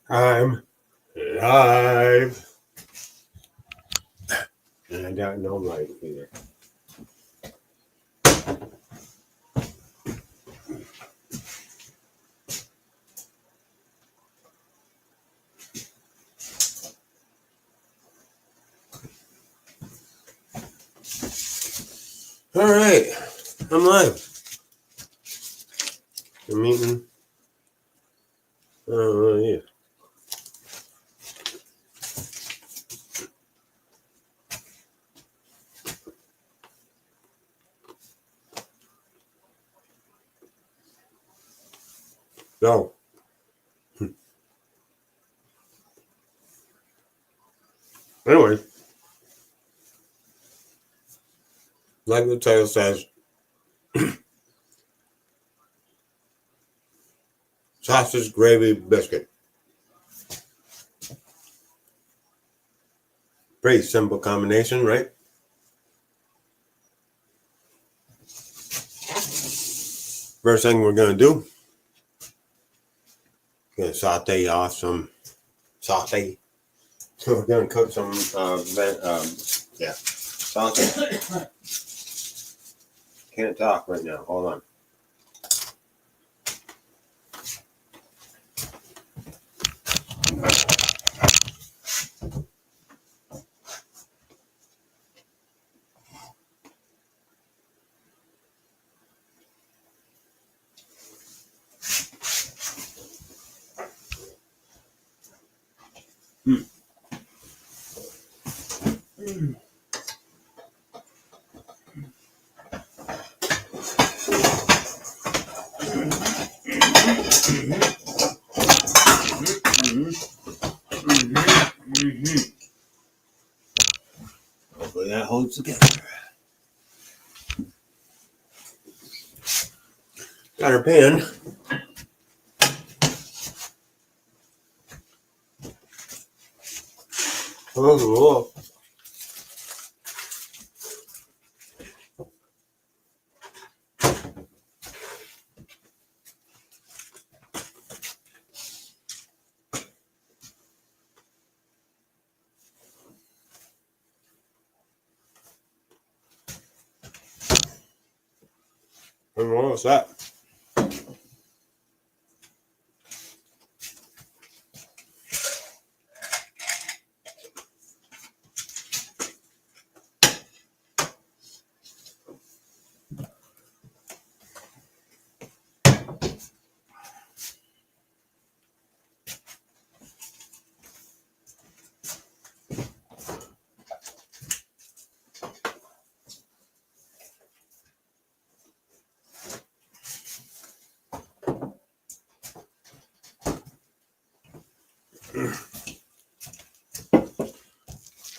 I'm live. And I don't know right either. All right. I'm live. The meeting. Yeah. So, anyway, like the title says, sausage gravy biscuit. Pretty simple combination, right? First thing we're going to do, going to saute off some saute. So we're going to cook some, sausage. Can't talk right now. Hold on. Hopefully that holds together. Got our pan. Oh, and what was that?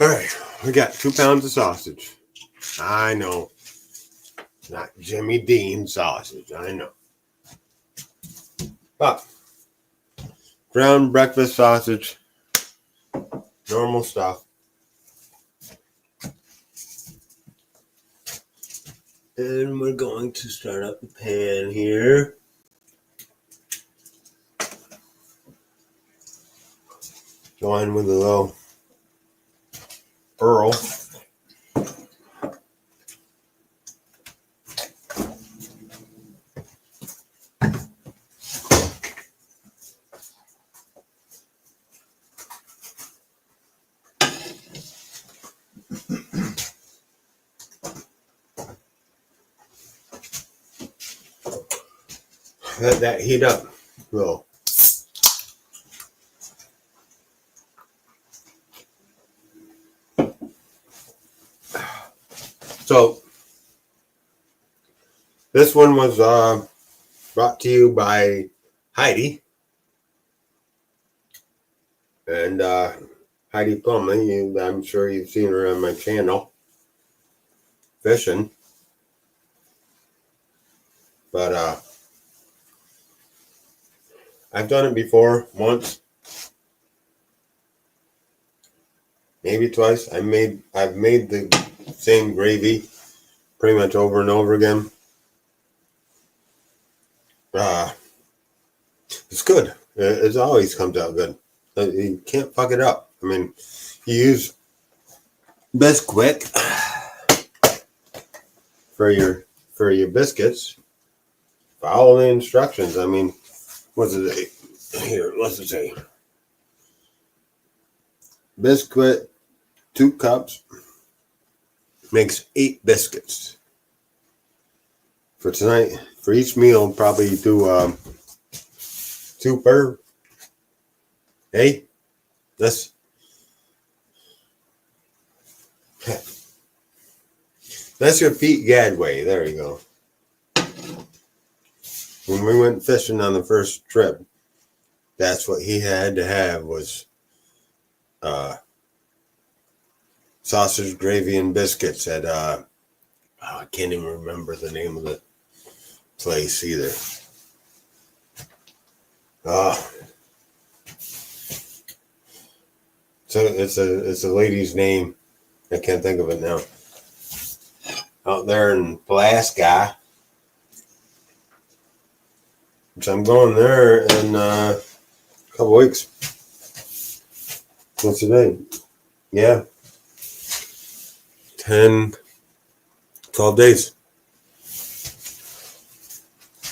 All right, we got 2 pounds of sausage. I know, not Jimmy Dean sausage. I know, but ground breakfast sausage, normal stuff. And we're going to start up the pan here. Go in with a little Earl. Let that heat up. Well, so this one was brought to you by Heidi and Heidi Plumley. I'm sure you've seen her on my channel fishing, but I've done it before once, maybe twice. I've made the same gravy pretty much over and over again. It's good. It always comes out good. You can't fuck it up. I mean, you use Bisquick for your biscuits. Follow the instructions. I mean, what's it here? What's it say? Biscuit, 2 cups makes 8 biscuits. For tonight, for each meal, probably do 2 per. Hey, that's your Pete Gadway. There you go. When we went fishing on the first trip, that's what he had to have was sausage, gravy, and biscuits at I can't even remember the name of the place either. So it's a lady's name. I can't think of it now. Out there in Alaska. So I'm going there in a couple weeks. What's today? Yeah. 10, 12 days.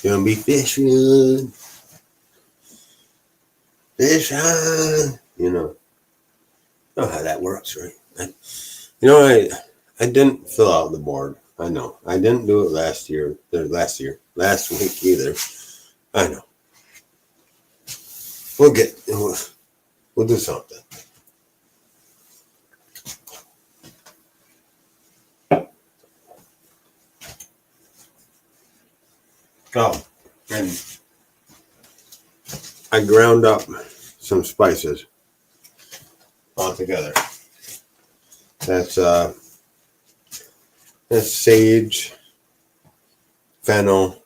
Gonna be fishing. Fishing. You know how that works, right? I didn't fill out the board. I know. I didn't do it last week either. I know. We'll do something. Oh, and I ground up some spices all together. That's sage, fennel,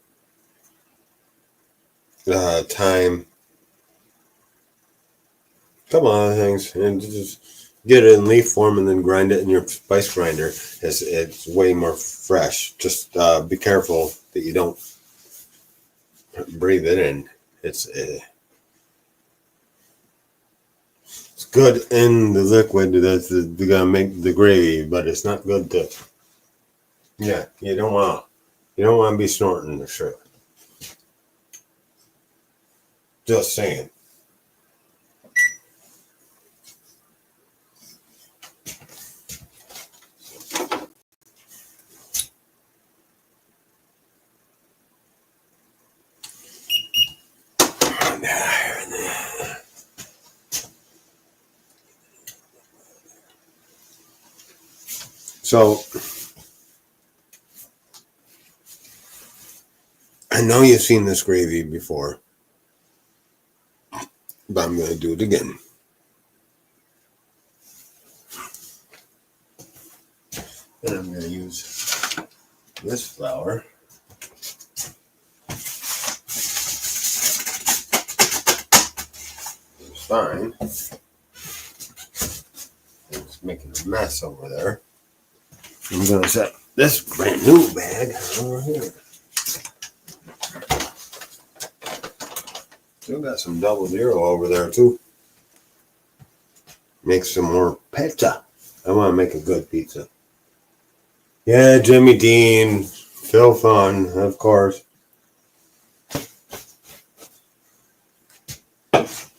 thyme, a couple other things, and just get it in leaf form and then grind it in your spice grinder. It's way more fresh. Just be careful that you don't breathe it in. It's good in the liquid that's gonna make the gravy, but it's not good to. Yeah, you don't want to be snorting the shrimp. Just saying. So I know you've seen this gravy before, but I'm going to do it again. And I'm going to use this flour. It's fine. It's making a mess over there. I'm going to set this brand new bag over here. Still got some double zero over there too. Make some more pizza. I want to make a good pizza. Yeah, Jimmy Dean, Phil Fun, of course.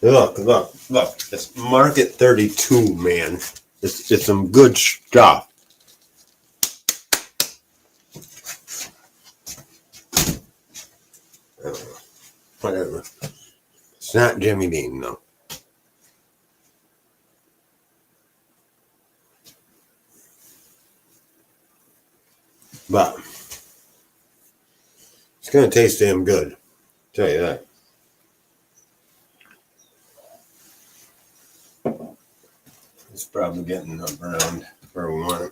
Look. It's Market 32, man. It's some good stuff. Whatever. It's not Jimmy Dean, though. But it's going to taste damn good. I'll tell you that. It's probably getting up around where we want it.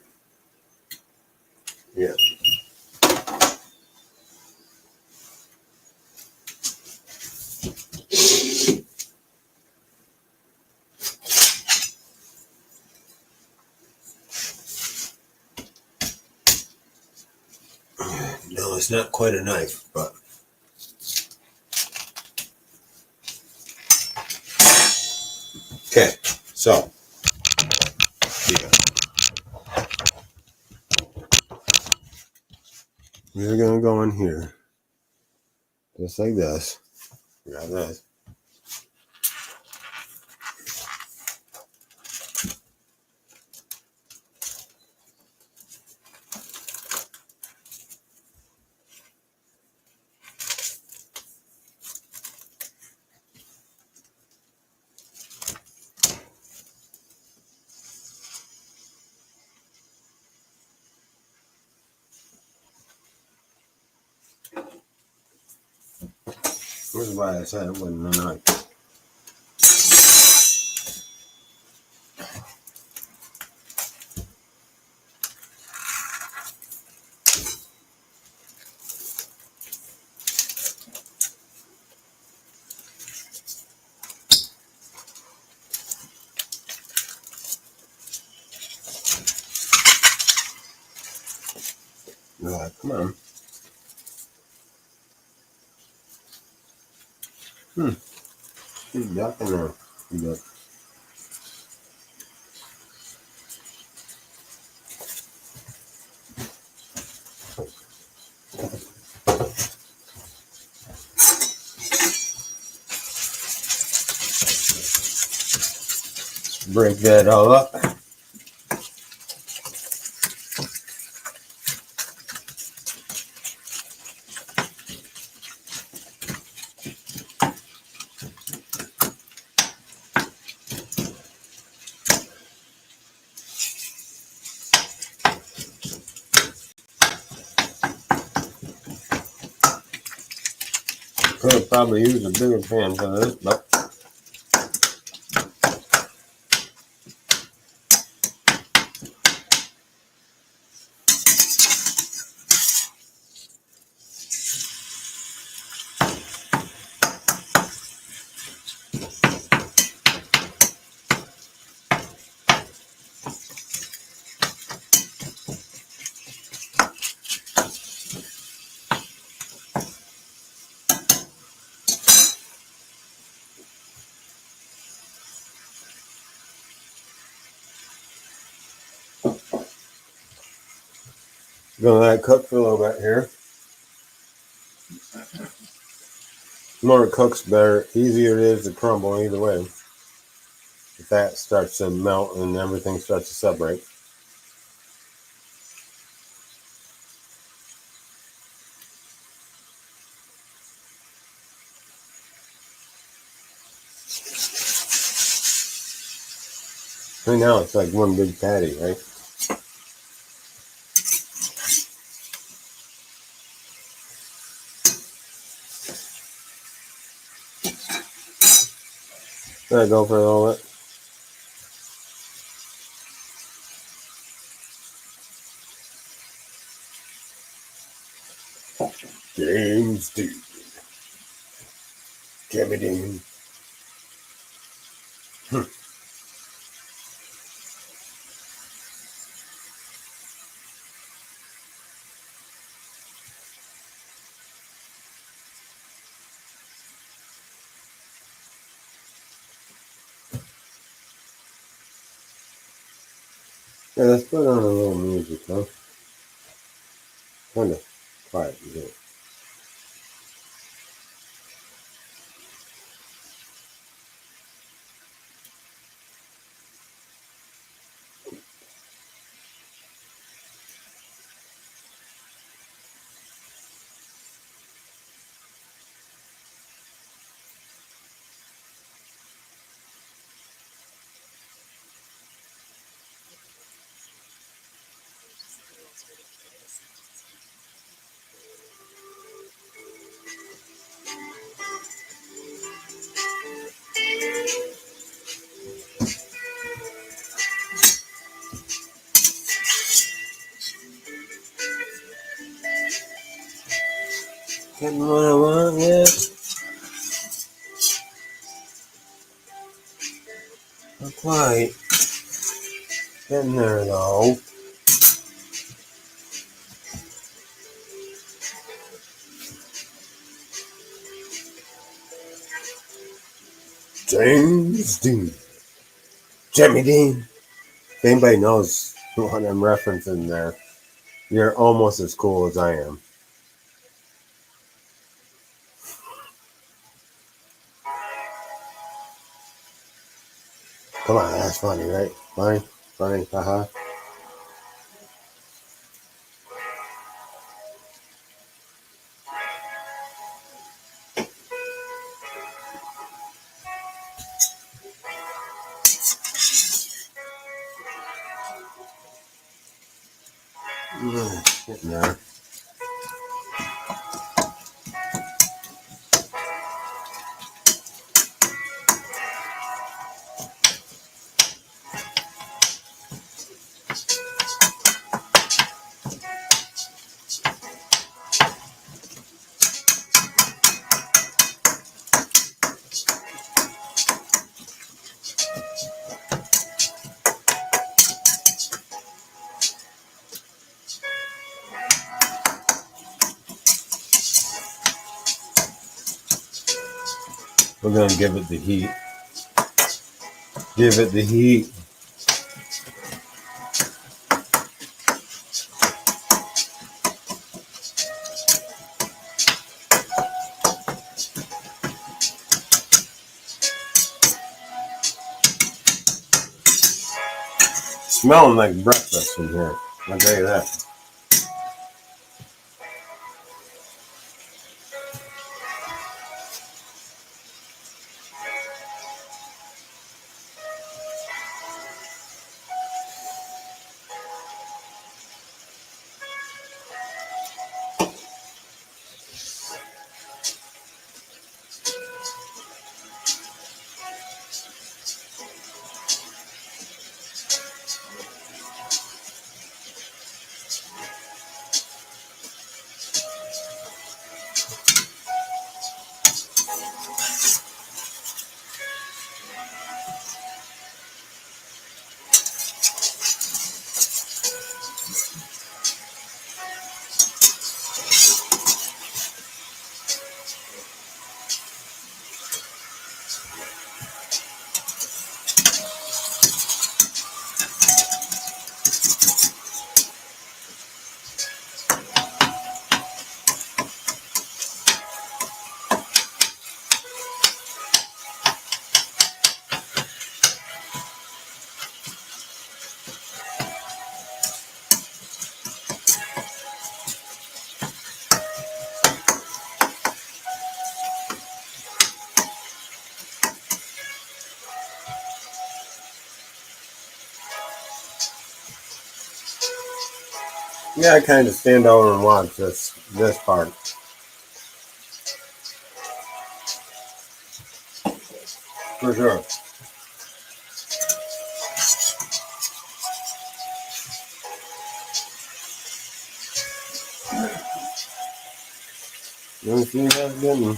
Yeah. No, it's not quite a knife, but Okay, so yeah, we're gonna go in here just like this. We got this. This is why I said it wasn't enough. You're like, come on. Keep ducking there. But break that all up. Could have probably used a bigger pan for this, but gonna let it cook for a little bit here. The more it cooks, better, easier it is to crumble either way. The fat starts to melt and everything starts to separate. Right now it's like one big patty, right? Let it go for a little bit. James Dean. Jimmy Dean. Yeah, let's put on a little music, huh? Kind of quiet music. Getting what I want, yeah. Not quite. Getting there though. James Dean. Jimmy Dean. If anybody knows what I'm referencing there, you're almost as cool as I am. Come on, that's funny, right? Funny, haha. Getting there. We're gonna give it the heat. Give it the heat. Smelling like breakfast in here. I'll tell you that. Yeah, I kind of stand over and watch this part. For sure. You see that again?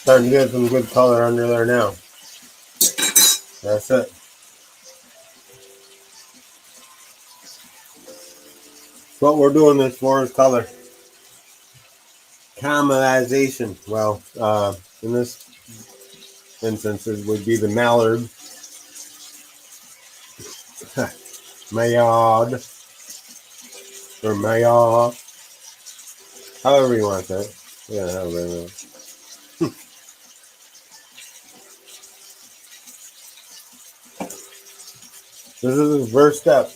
Starting to get some good color under there now. That's it. what we're doing this for is color caramelization. Well, in this instance, it would be the Mallard, Maillard, or Maillard, however you want that. Yeah, however you want. This is the first step.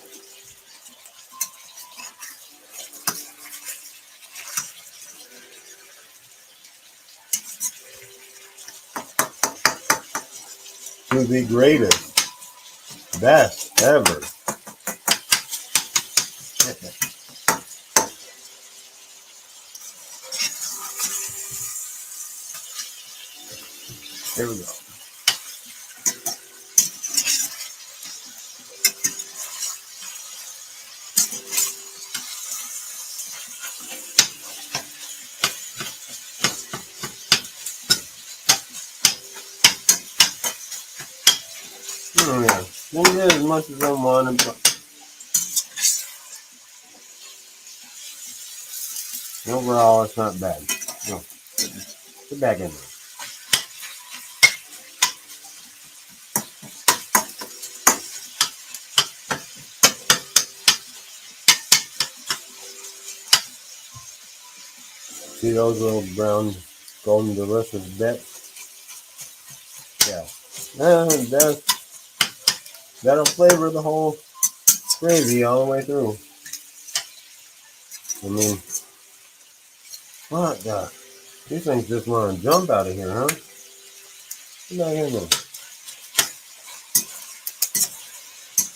To the greatest, best ever. Here we go. Oh yeah, we did as much as I wanted, but overall it's not bad. No, get back in there. See those little brown, golden, delicious bits? Yeah. That'll flavor the whole gravy all the way through. I mean, what the? These things just want to jump out of here, huh? Get back in there.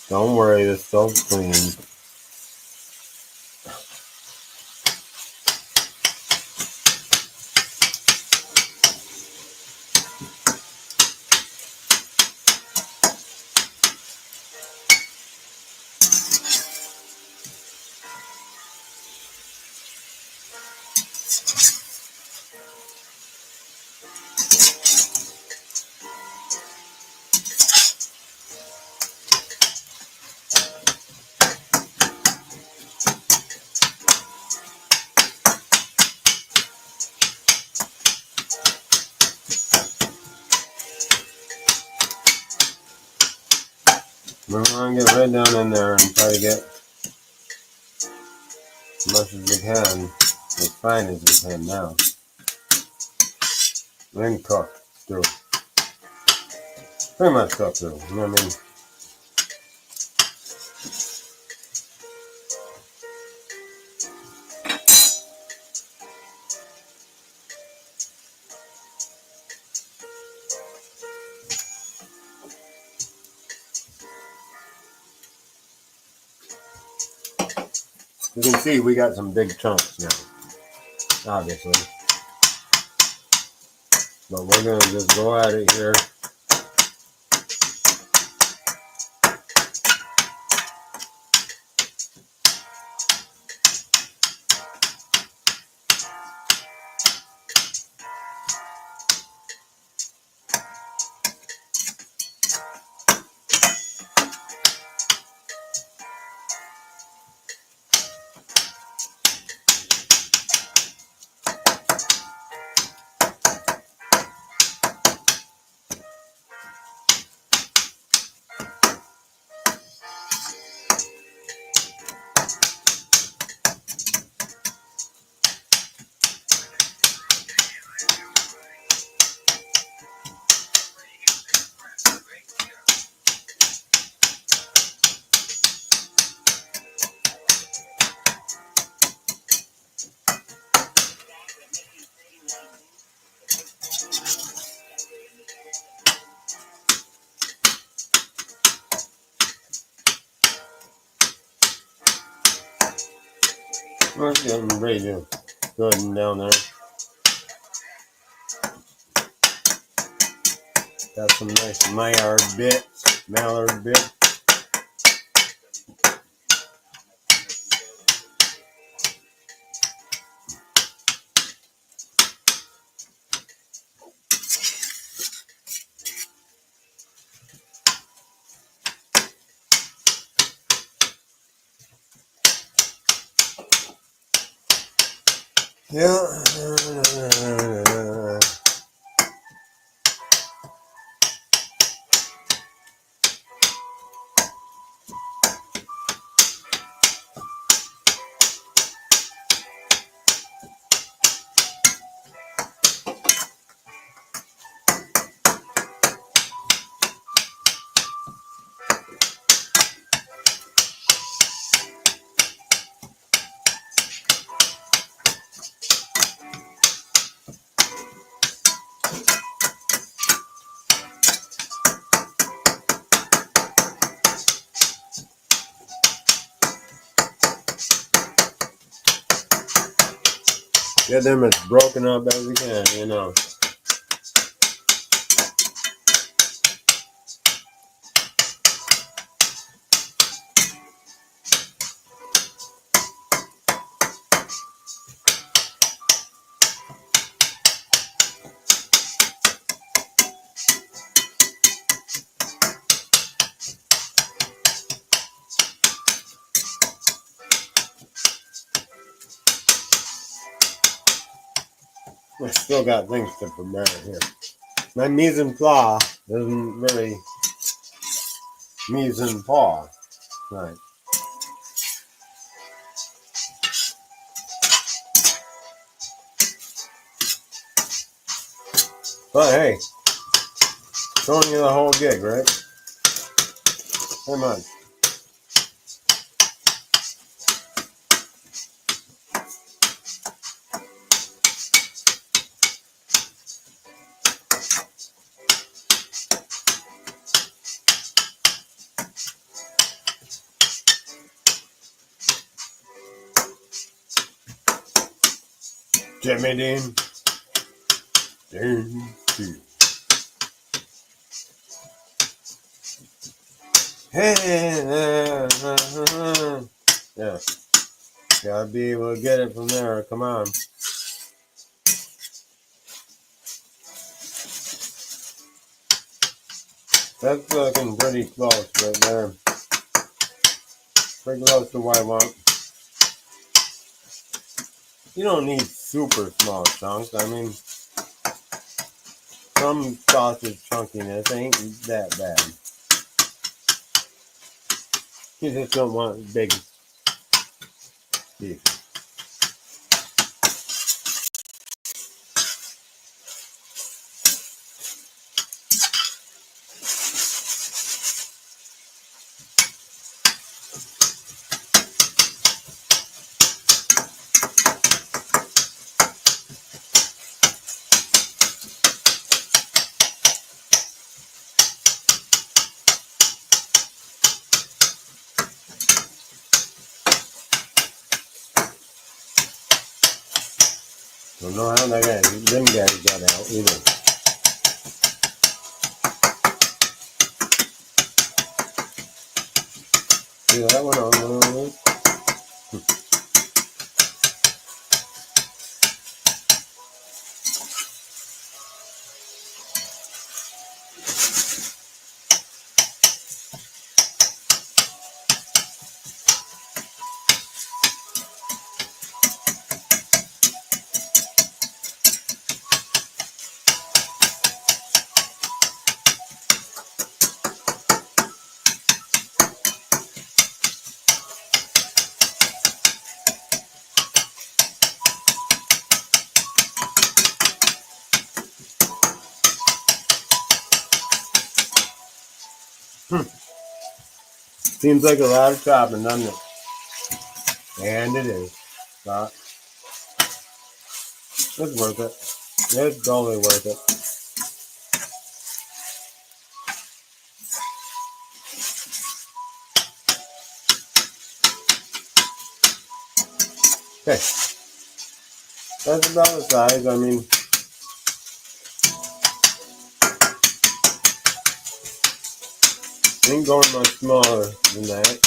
Don't worry, this stuff's clean. We're going to get right down in there and try to get as much as we can, as fine as we can now. Then cook through. Pretty much cook through, you know what I mean? You can see we got some big chunks now, obviously. But we're going to just go at it here. We're getting ready to go ahead and down there. Got some nice Maillard bits. Yeah. Get them as broken up as we can, you know. I still got things to prepare here. My mise en place doesn't really mise en paw. Right. But hey, showing you the whole gig, right? Come on. Jimmy Dean. Dean. Hey, yeah. Gotta be able to get it from there. Come on. That's looking pretty close right there. Pretty close to what I want. You don't need super small chunks. I mean, some sausage chunkiness ain't that bad. You just don't want big beef. Don't know how them guys got out either. See that one on? Seems like a lot of chopping, doesn't it? And it is. But it's worth it. It's totally worth it. Okay. That's about the size. I mean, ain't going much smaller than that.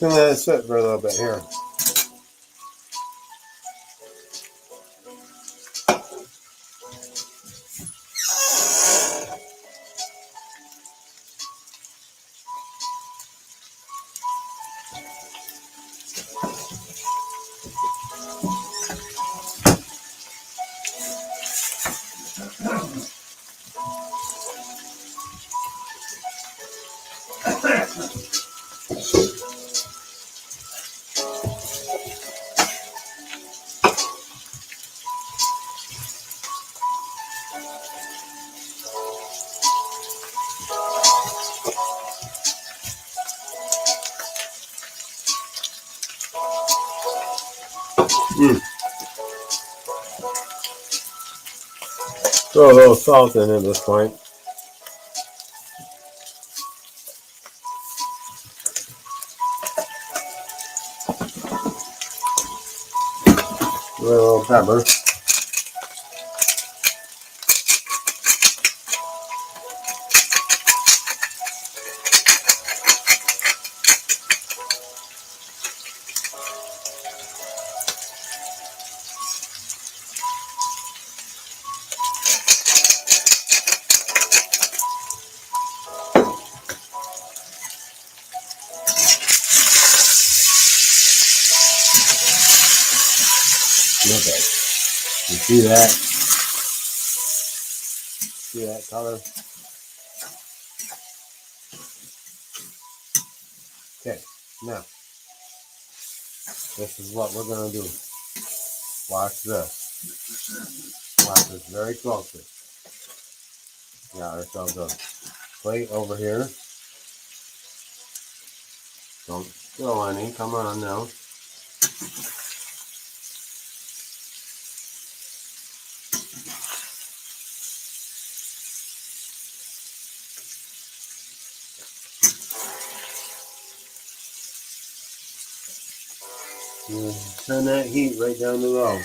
Gonna let it sit for a little bit here. Mm. Throw a little salt in at this point. A little pepper. Okay. You see that? See that color? Okay. Now, this is what we're going to do. Watch this. Watch this very closely. Got ourselves a plate over here. Don't spill any. Come on now. Turn that heat right down to low.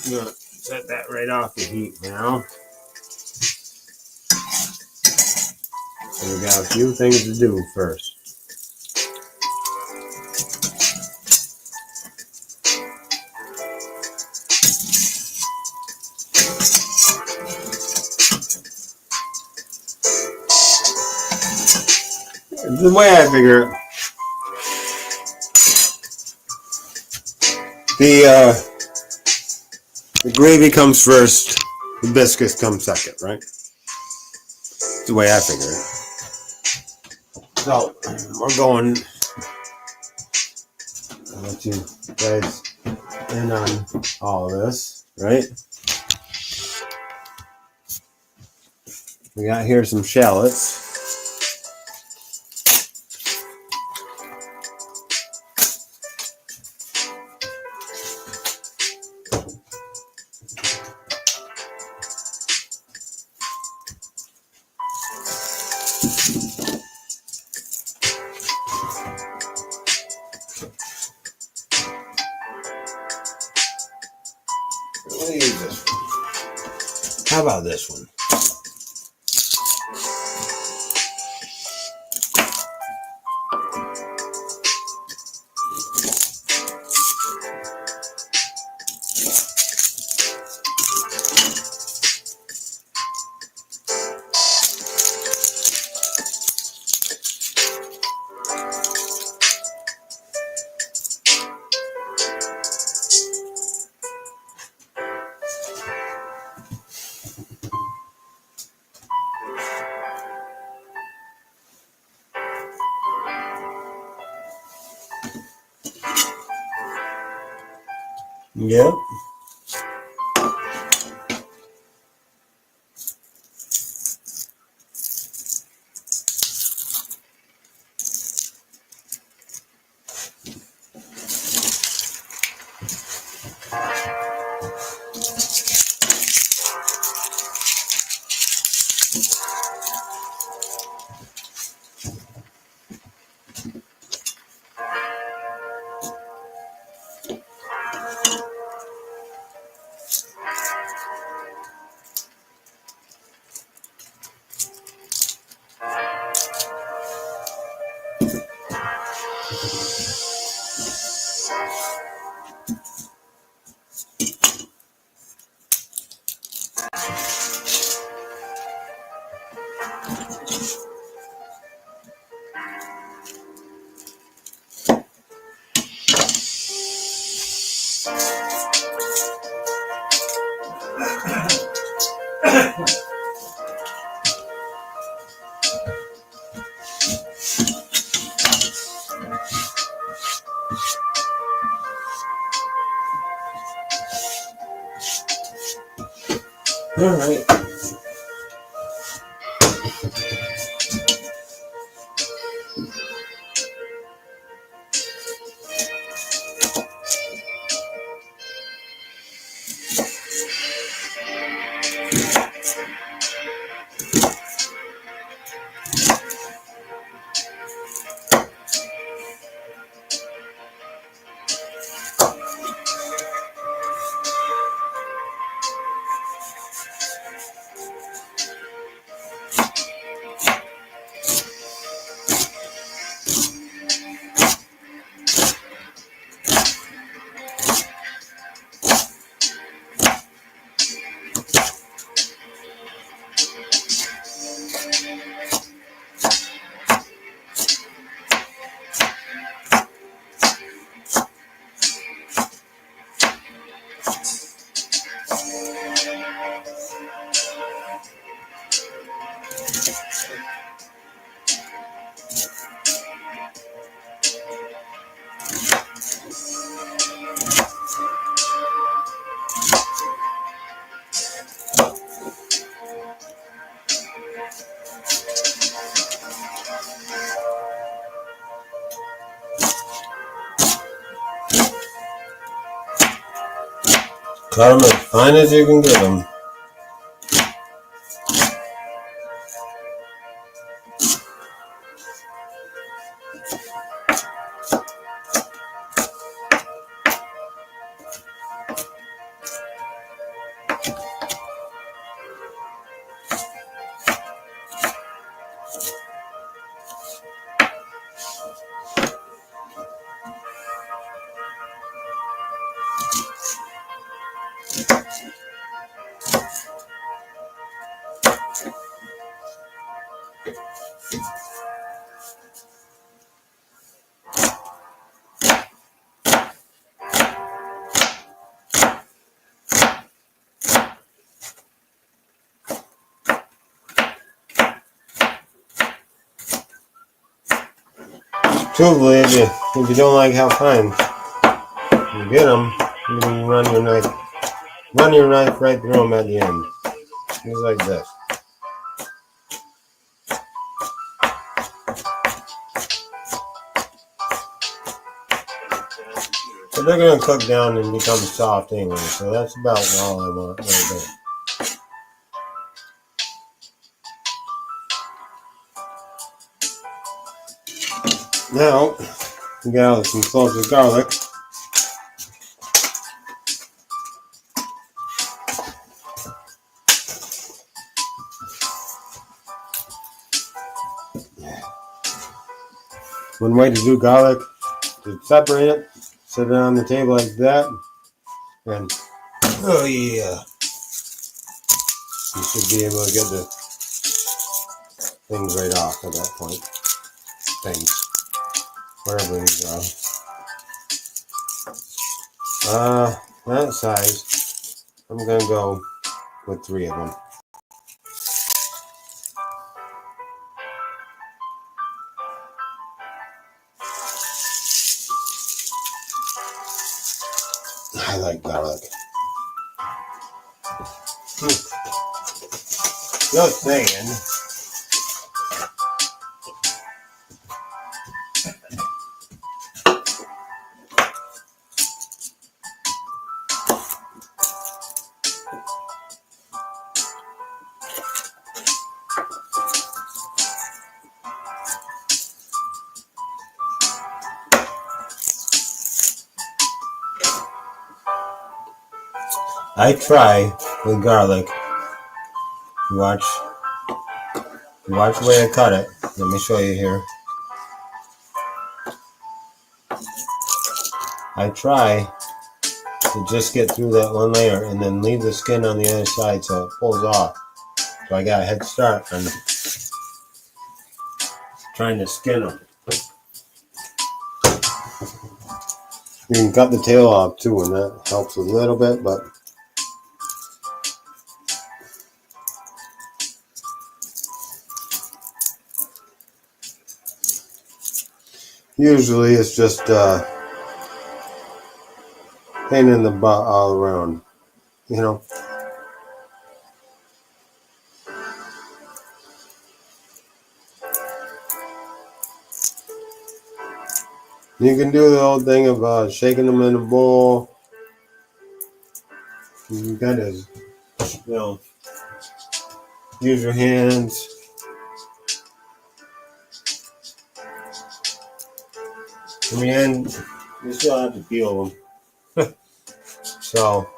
I'm going to set that right off the heat now. And we got a few things to do first. The way I figure it, the gravy comes first, the biscuits come second, right? That's the way I figure it. So, we're going, I'll let you guys in on all of this, right? We got here some shallots. Let me use this one. How about this one? Yep. All right. Cut them as fine as you can get them. Truthfully, if you don't like how fine you get them, you can run your knife right through them at the end, just like this. So they're going to cook down and become soft anyway, so that's about all I want right there. Now, we got some cloves of garlic. One way to do garlic is separate it, set it on the table like that, and oh yeah, you should be able to get the things right off at that point. Things, whatever these are. That size, I'm gonna go with 3 of them. I like garlic. Just saying. I try with garlic. Watch the way I cut it. Let me show you here. I try to just get through that one layer and then leave the skin on the other side so it pulls off. So I got a head start on trying to skin them. You can cut the tail off too, and that helps a little bit, but usually it's just pain in the butt all around, you know. You can do the old thing of shaking them in a bowl. You kind of, you know, use your hands. In the end, you still have to peel them. So,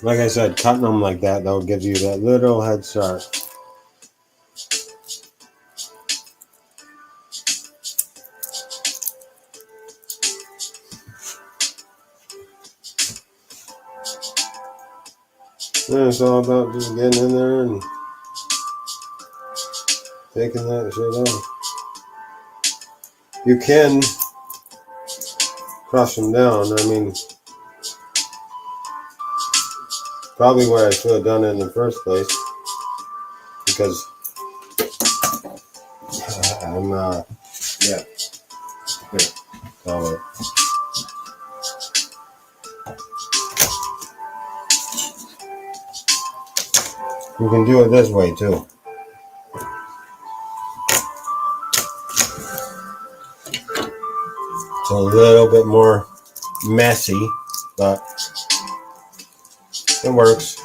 like I said, cutting them like that, though, gives you that little head start. And it's all about just getting in there and taking that shit off. You can crush them down. I mean, probably what I should have done in the first place, because I'm, yeah. Here, call it. You can do it this way too. It's a little bit more messy, but it works.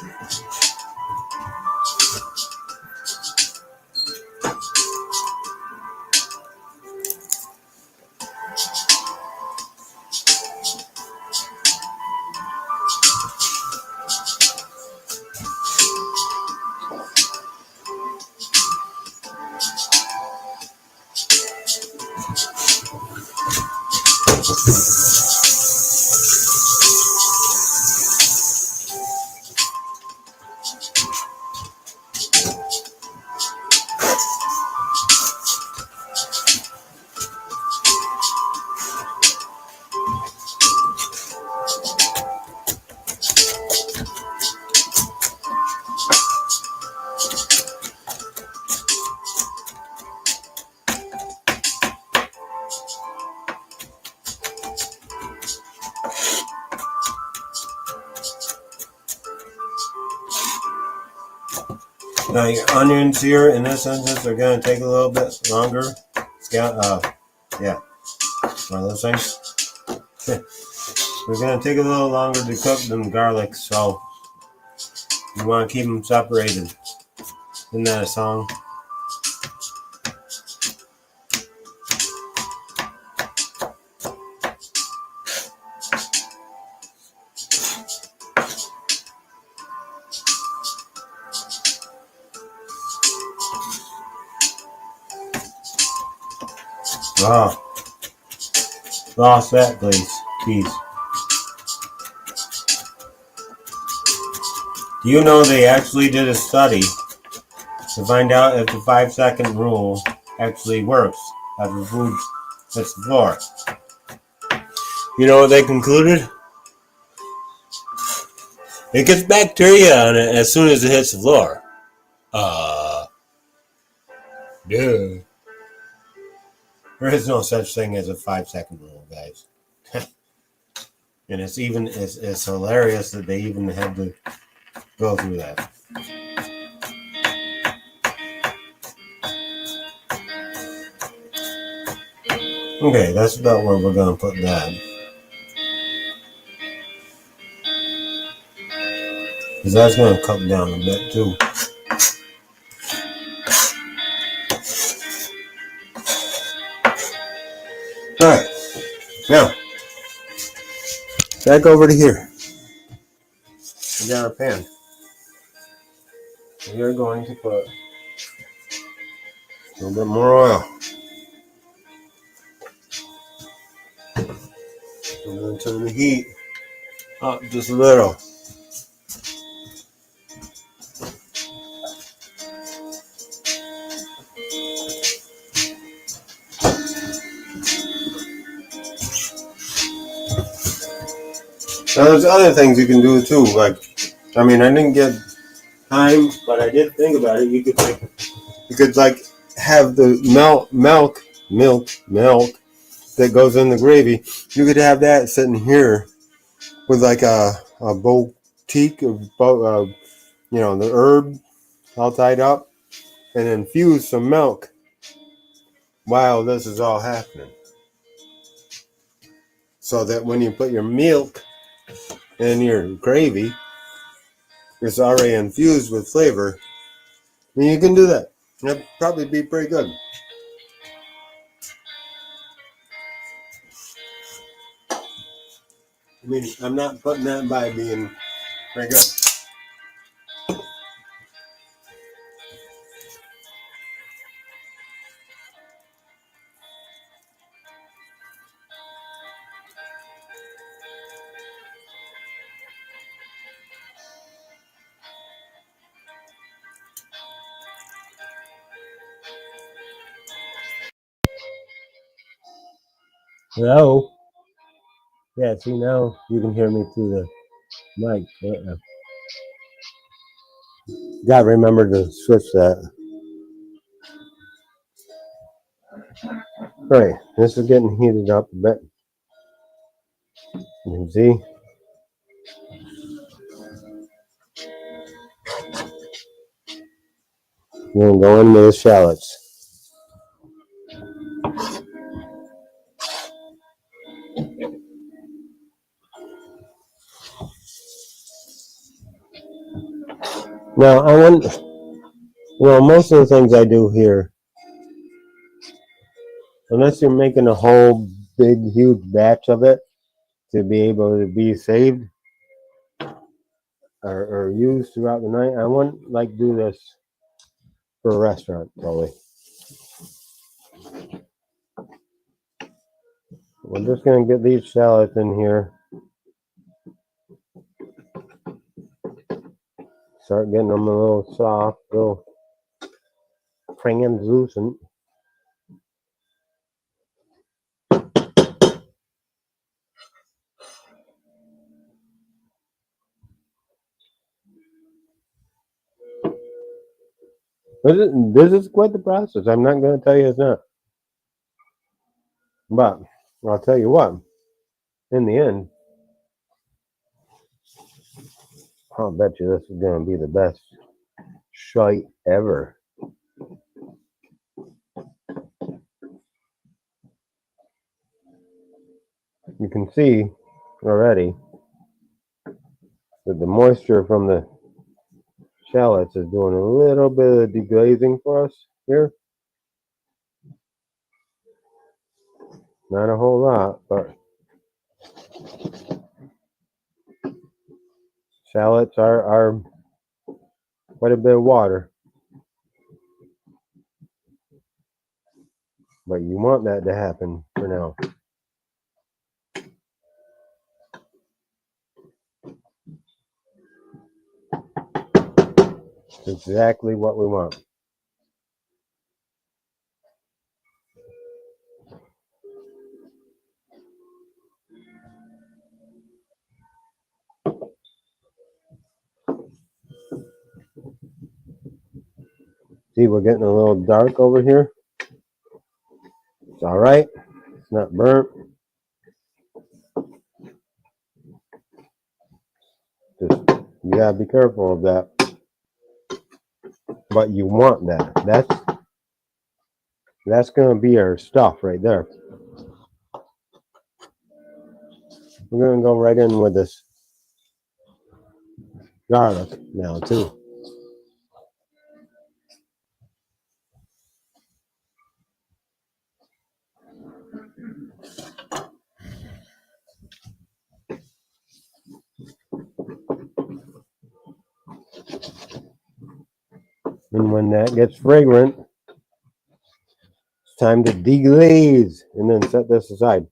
Now your onions here, in this instance, are going to take a little bit longer. Yeah, one of those things. They're going to take a little longer to cook than garlic, so you want to keep them separated. Isn't that a song? Oh, lost that, please. Do you know they actually did a study to find out if the 5-second rule actually works after food hits the floor? You know what they concluded? It gets bacteria on it as soon as it hits the floor. Duh. There is no such thing as a 5-second rule, guys. And it's hilarious that they even had to go through that. Okay, that's about where we're going to put that. Because that's going to cut down a bit too. Alright, now, back over to here. We got our pan. We are going to put a little bit more oil. I'm going to turn the heat up just a little. Now there's other things you can do too. Like, I mean, I didn't get time, but I did think about it. You could have the milk that goes in the gravy. You could have that sitting here with like a boutique of the herb all tied up, and infuse some milk while this is all happening, so that when you put your milk in your gravy, it's already infused with flavor. I mean, you can do that. That'd probably be pretty good. I mean, I'm not putting that by being pretty good. Hello? Yeah, see, now you can hear me through the mic. Gotta remember to switch that. All right, this is getting heated up a bit. You can see. We're gonna go in with the shallots. Now, most of the things I do here, unless you're making a whole big, huge batch of it to be able to be saved or used throughout the night, I wouldn't do this for a restaurant, probably. We're just going to get these shallots in here. Start getting them a little soft, a little translucent. This is quite the process. I'm not going to tell you it's not. But I'll tell you what, in the end, I'll bet you this is going to be the best shite ever. You can see already that the moisture from the shallots is doing a little bit of deglazing for us here. Not a whole lot, but shallots are quite a bit of water. But you want that to happen for now. It's exactly what we want. See, we're getting a little dark over here. It's all right. It's not burnt. Just you gotta be careful of that. But you want that. That's gonna be our stuff right there. We're gonna go right in with this garlic now too. And when that gets fragrant, it's time to deglaze and then set this aside.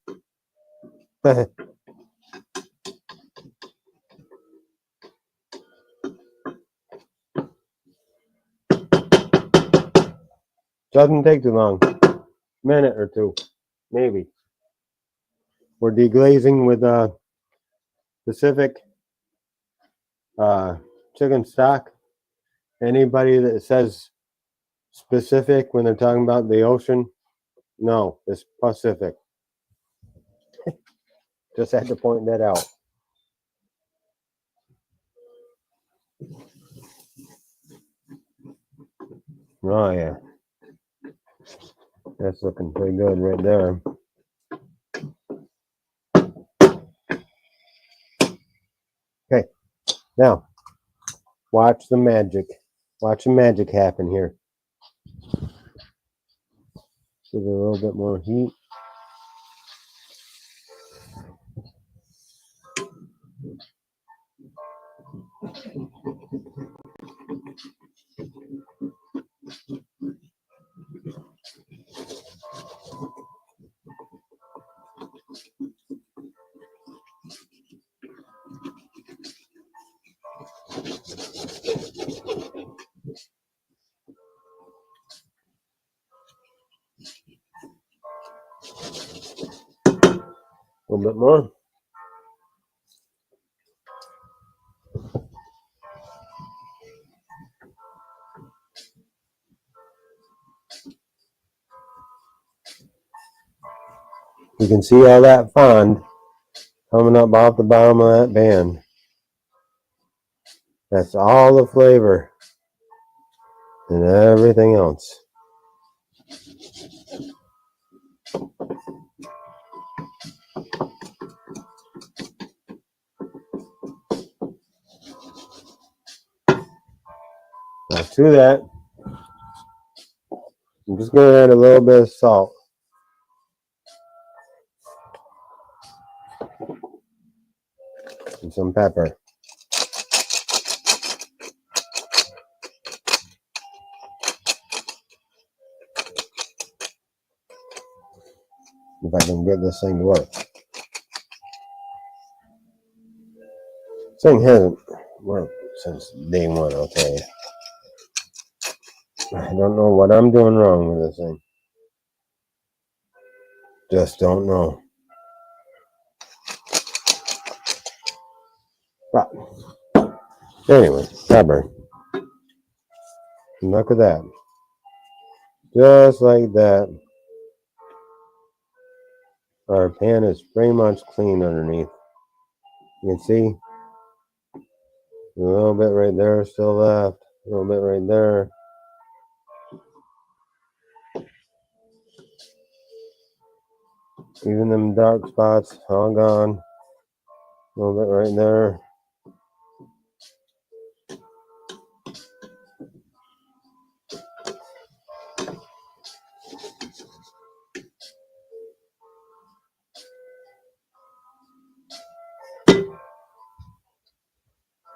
Doesn't take too long. Minute or two, maybe. We're deglazing with specific chicken stock. Anybody that says specific when they're talking about the ocean, no, it's Pacific. Just had to point that out. Oh yeah, that's looking pretty good right there. Okay, now watch the magic. Watch the magic happen here. Give it a little bit more heat. A little bit more. You can see all that fond coming up off the bottom of that pan. That's all the flavor and everything else. Now to that, I'm just going to add a little bit of salt. And some pepper. If I can get this thing to work. This thing hasn't worked since day one, I'll tell you. I don't know what I'm doing wrong with this thing. Just don't know. But anyway, pepper. And look at that. Just like that. Our pan is pretty much clean underneath. You can see a little bit right there still left. A little bit right there. Even them dark spots, all gone. A little bit right there.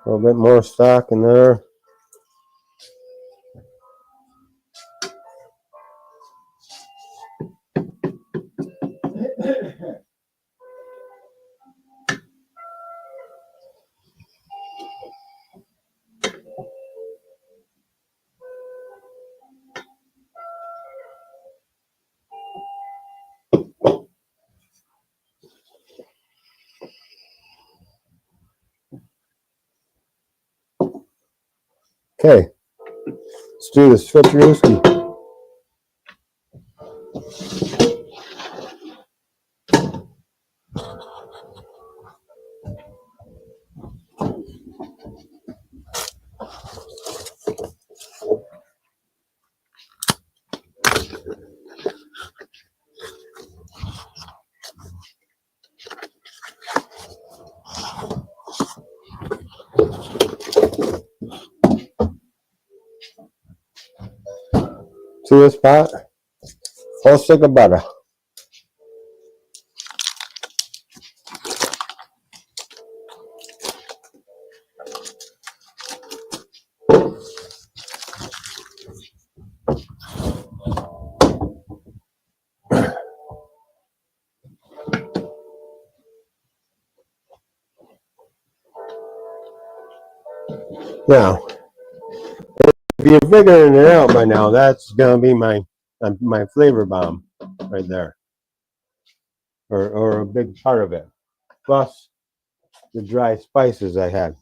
A little bit more stock in there. Okay, let's do this switcherooski. To this pot, full stick of butter. Now, if you're figuring it out by now, that's gonna be my flavor bomb right there, or a big part of it. Plus, the dry spices I had,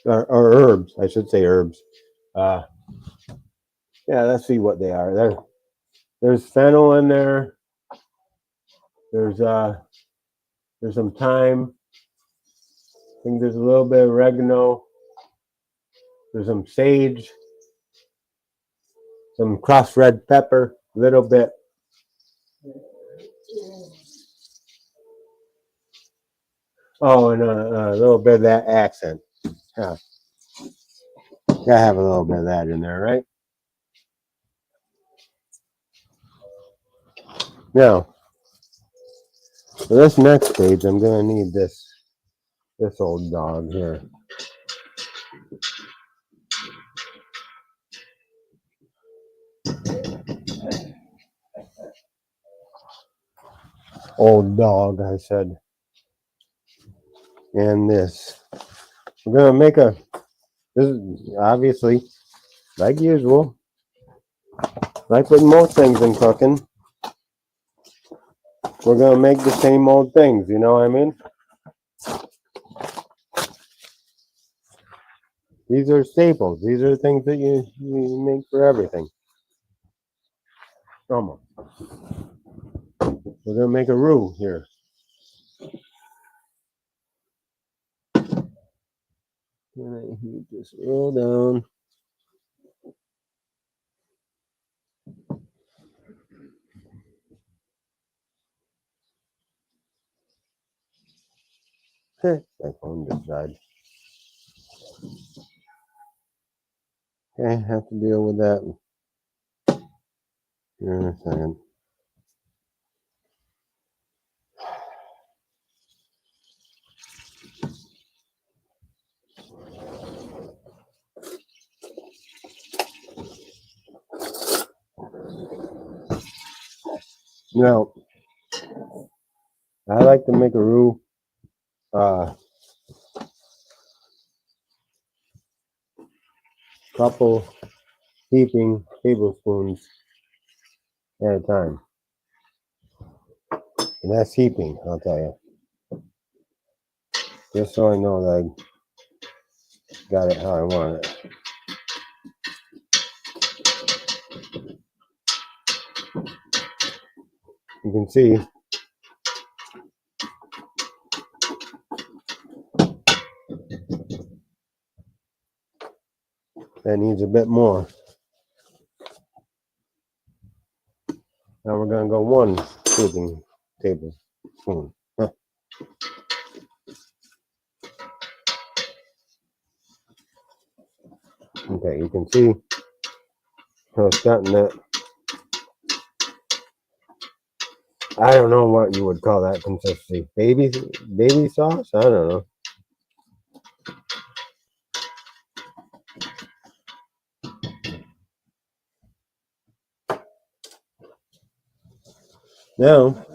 or herbs, I should say herbs. Uh, yeah, let's see what they are. There's fennel in there. There's some thyme. I think there's a little bit of oregano. There's some sage, some crushed red pepper, a little bit. Oh, and a little bit of that accent. Yeah, gotta have a little bit of that in there, right? Now, for this next page, I'm gonna need this old dog here. Old dog, I said. And this. We're gonna make this is obviously, like usual, like with most things in cooking, we're gonna make the same old things, you know what I mean? These are staples. These are things that you make for everything. Almost. We're gonna make a roux here. And I heat this real down. My phone just died. Okay, have to deal with that here in a second. Now, I like to make a roux couple heaping tablespoons at a time. And that's heaping, I'll tell you. Just so I know that I got it how I want it. You can see that needs a bit more. Now we're going to go 1 heaping tablespoon. Okay, you can see how it's gotten that. I don't know what you would call that consistency. Baby sauce? I don't know. Now,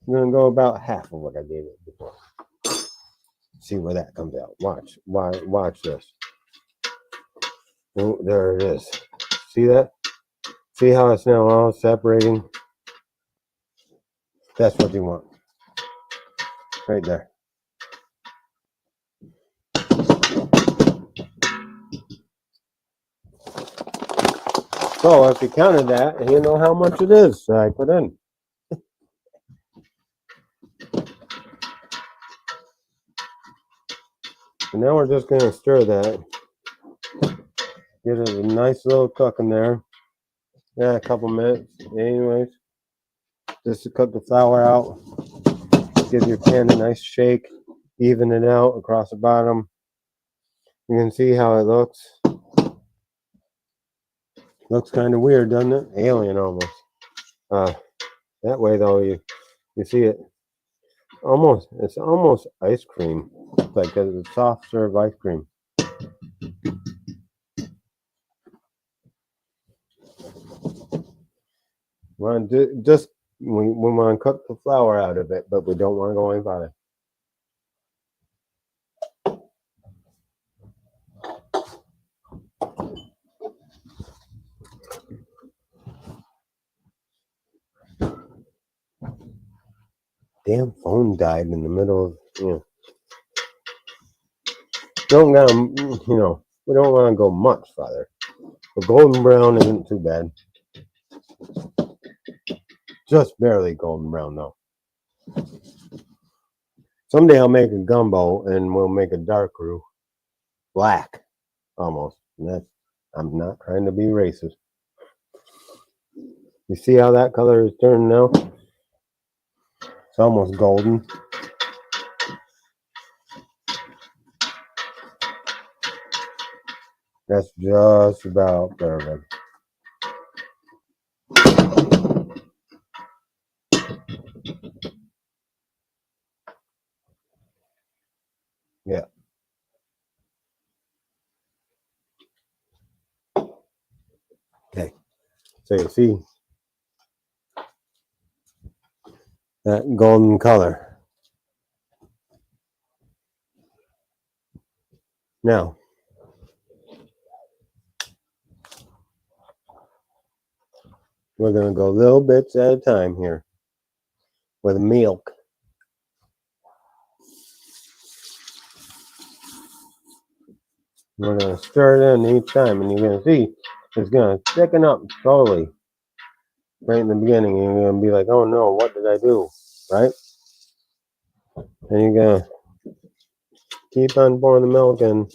I'm going to go about half of what I gave it before. See where that comes out. Watch this. Oh, there it is. See that? See how it's now all separating? That's what you want. Right there. So if you counted that, you know how much it is I put in. And now we're just going to stir that. Get it a nice little cook in there. Yeah, a couple minutes. Anyways, just to cook the flour out. Give your pan a nice shake. Even it out across the bottom. You can see how it looks. Looks kind of weird, doesn't it? Alien almost. That way though, you see it. It's almost ice cream. It's like a soft serve ice cream. We want to cook the flour out of it, but we don't want to go any farther. Damn phone died in the middle of, don't gotta, we don't want to go much farther. The golden brown isn't too bad. Just barely golden brown though. Someday I'll make a gumbo and we'll make a dark roux. Black, almost. And I'm not trying to be racist. You see how that color is turning now? It's almost golden. That's just about perfect. Yeah. Okay. So you see that golden color. Now, we're going to go little bits at a time here with milk. We're going to stir it in each time, and you're going to see it's going to thicken up slowly right in the beginning. And you're going to be like, oh no, what did I do? Right? And you're going to keep on pouring the milk in.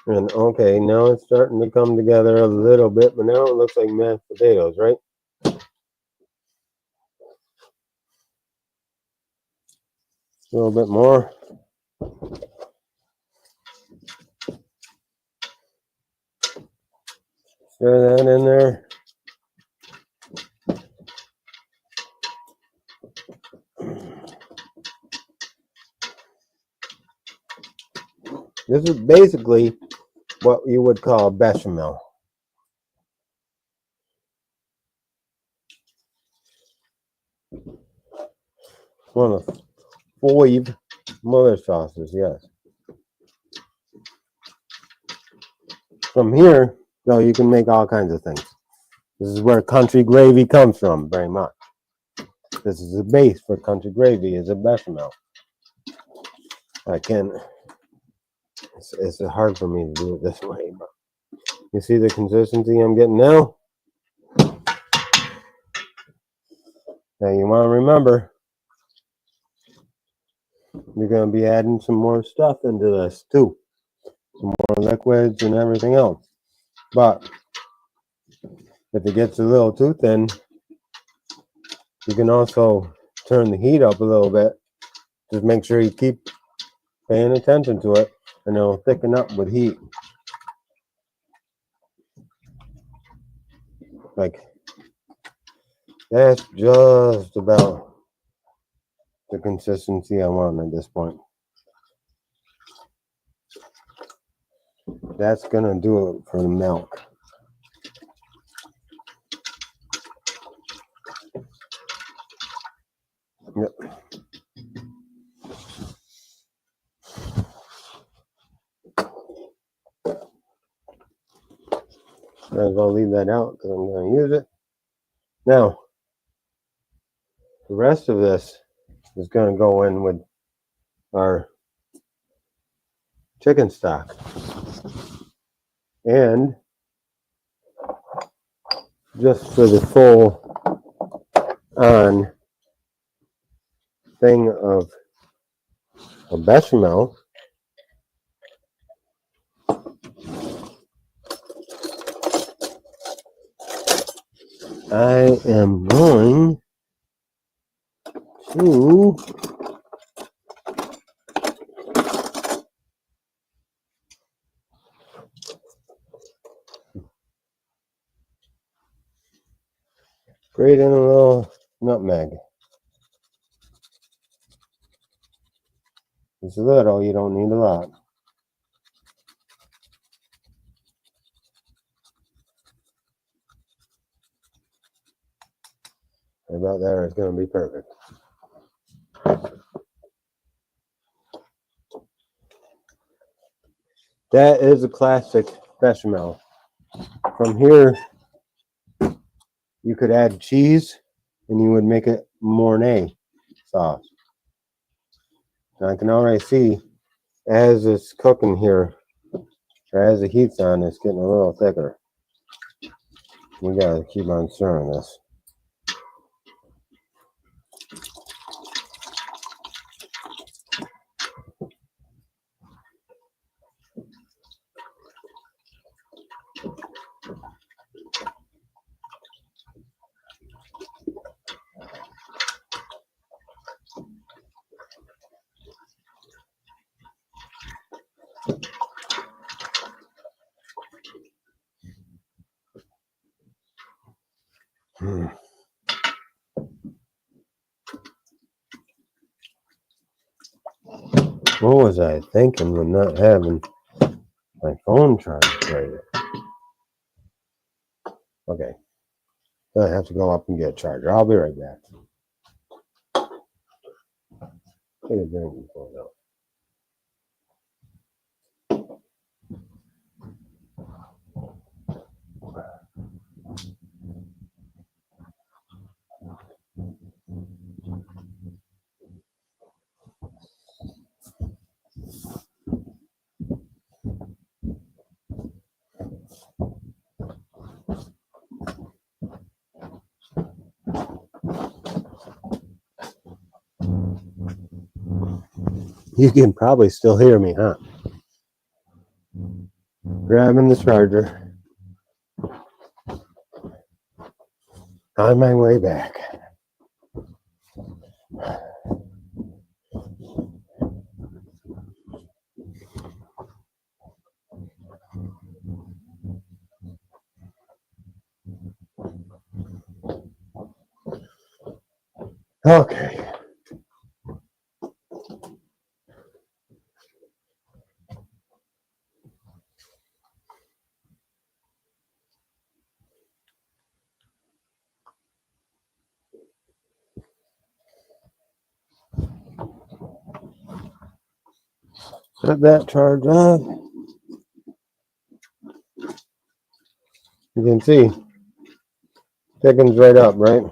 And okay, now it's starting to come together a little bit, but now it looks like mashed potatoes, right? A little bit more. Stir that in there. This is basically what you would call a bechamel. One of 5 mother sauces, yes. From here, though, you can make all kinds of things. This is where country gravy comes from, very much. This is the base for country gravy, is a bechamel. I can't, it's hard for me to do it this way, but you see the consistency I'm getting now? Now you want to remember, you're going to be adding some more stuff into this too. Some more liquids and everything else. But if it gets a little too thin, you can also turn the heat up a little bit. Just make sure you keep paying attention to it, and it'll thicken up with heat. Like, that's just about the consistency I want at this point. That's gonna do it for the milk. Yep. Might as well leave that out because I'm going to use it. Now, the rest of this is going to go in with our chicken stock. And just for the full on thing of a bechamel, I am going to grate in a little nutmeg. It's a little, you don't need a lot. About there is going to be perfect. That is a classic bechamel. From here, you could add cheese and you would make it Mornay. sauce. And I can already see as it's cooking here, or as the heat's on, it's getting a little thicker. We gotta keep on stirring this. What was I thinking when not having my phone charged right? Okay. I have to go up and get a charger. I'll be right back. Take a drink before I go. You can probably still hear me, huh? Grabbing the charger. On my way back. Okay. Set that charge on. You can see, thickens right up, right?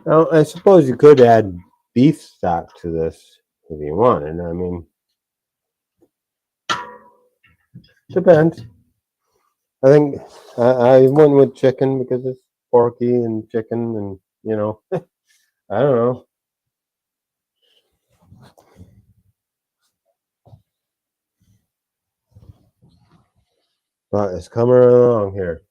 Now, I suppose you could add beef stock to this if you wanted. I mean, depends. I think I went with chicken because it's porky and chicken, and you know, I don't know. But it's coming along here.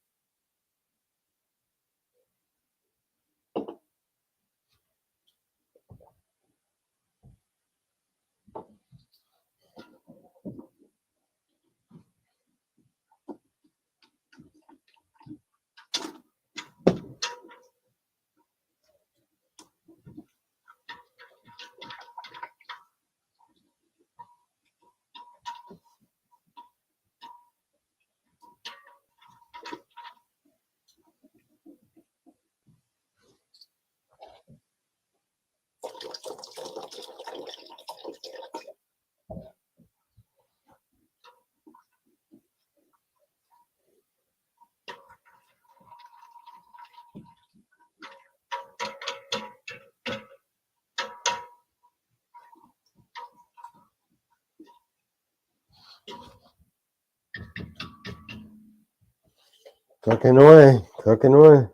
Cooking away, cooking away.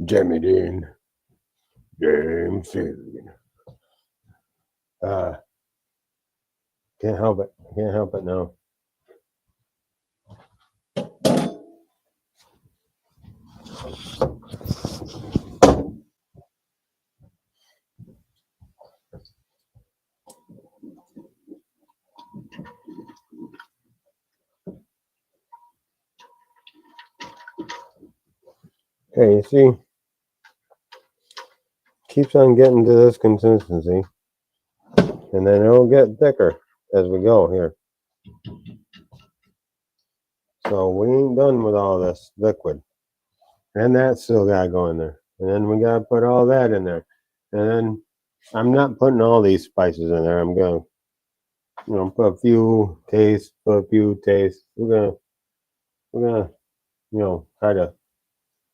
Jimmy Dean. Game food. Can't help it. Can't help it now. Okay, you see, keeps on getting to this consistency. and then it'll get thicker as we go here. So we ain't done with all this liquid. And that still gotta go in there. And then we gotta put all that in there. And then I'm not putting all these spices in there. I'm gonna, put a few tastes, We're gonna, try to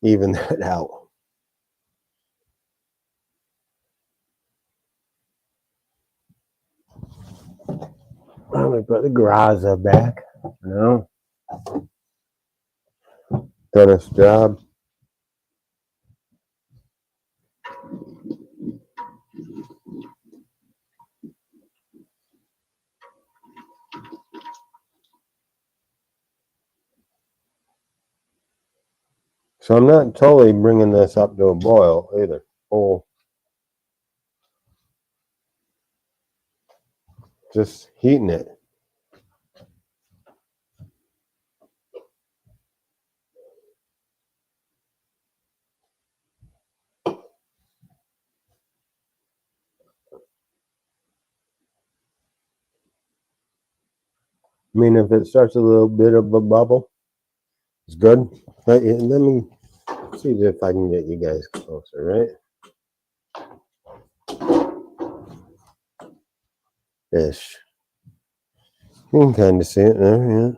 even that out. I'm gonna put the graza back. Done its job. So I'm not totally bringing this up to a boil either. Just heating it. I mean, if it starts a little bit of a bubble, it's good. Let me see if I can get you guys closer, right? Ish. You can kind of see it there, yeah.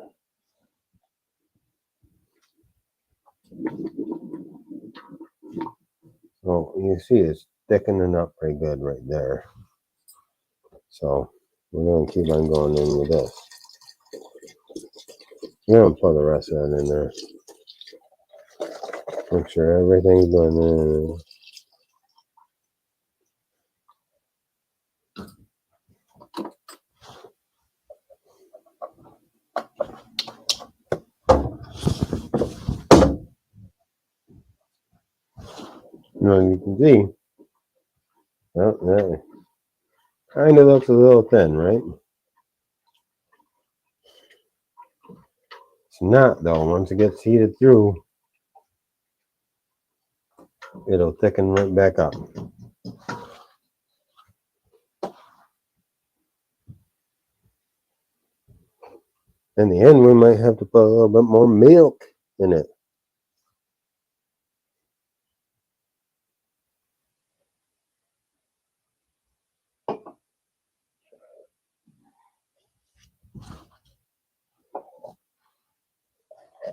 So you see it's thickening up pretty good right there. So we're going to keep on going in with this. We're going to put the rest of that in there. Make sure everything's done in. You can see, that kind of looks a little thin, right? It's not though. Once it gets heated through, it'll thicken right back up. In the end, we might have to put a little bit more milk in it.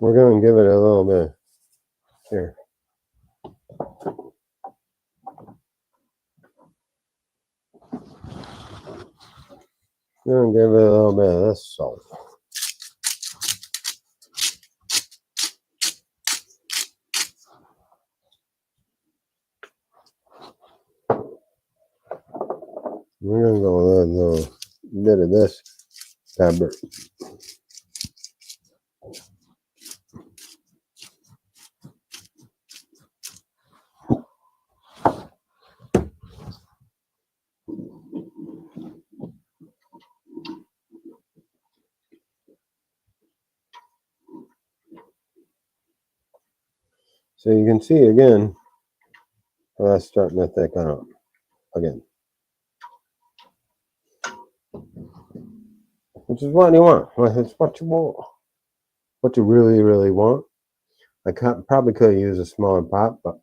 We're going to give it a little bit. Here. We're going to give it a little bit of this salt. We're going to go with a little bit of this pepper. So you can see again, that's starting to thicken up again. Which is what you want. It's what you want. What you really, really want. I probably could have used a smaller pot, but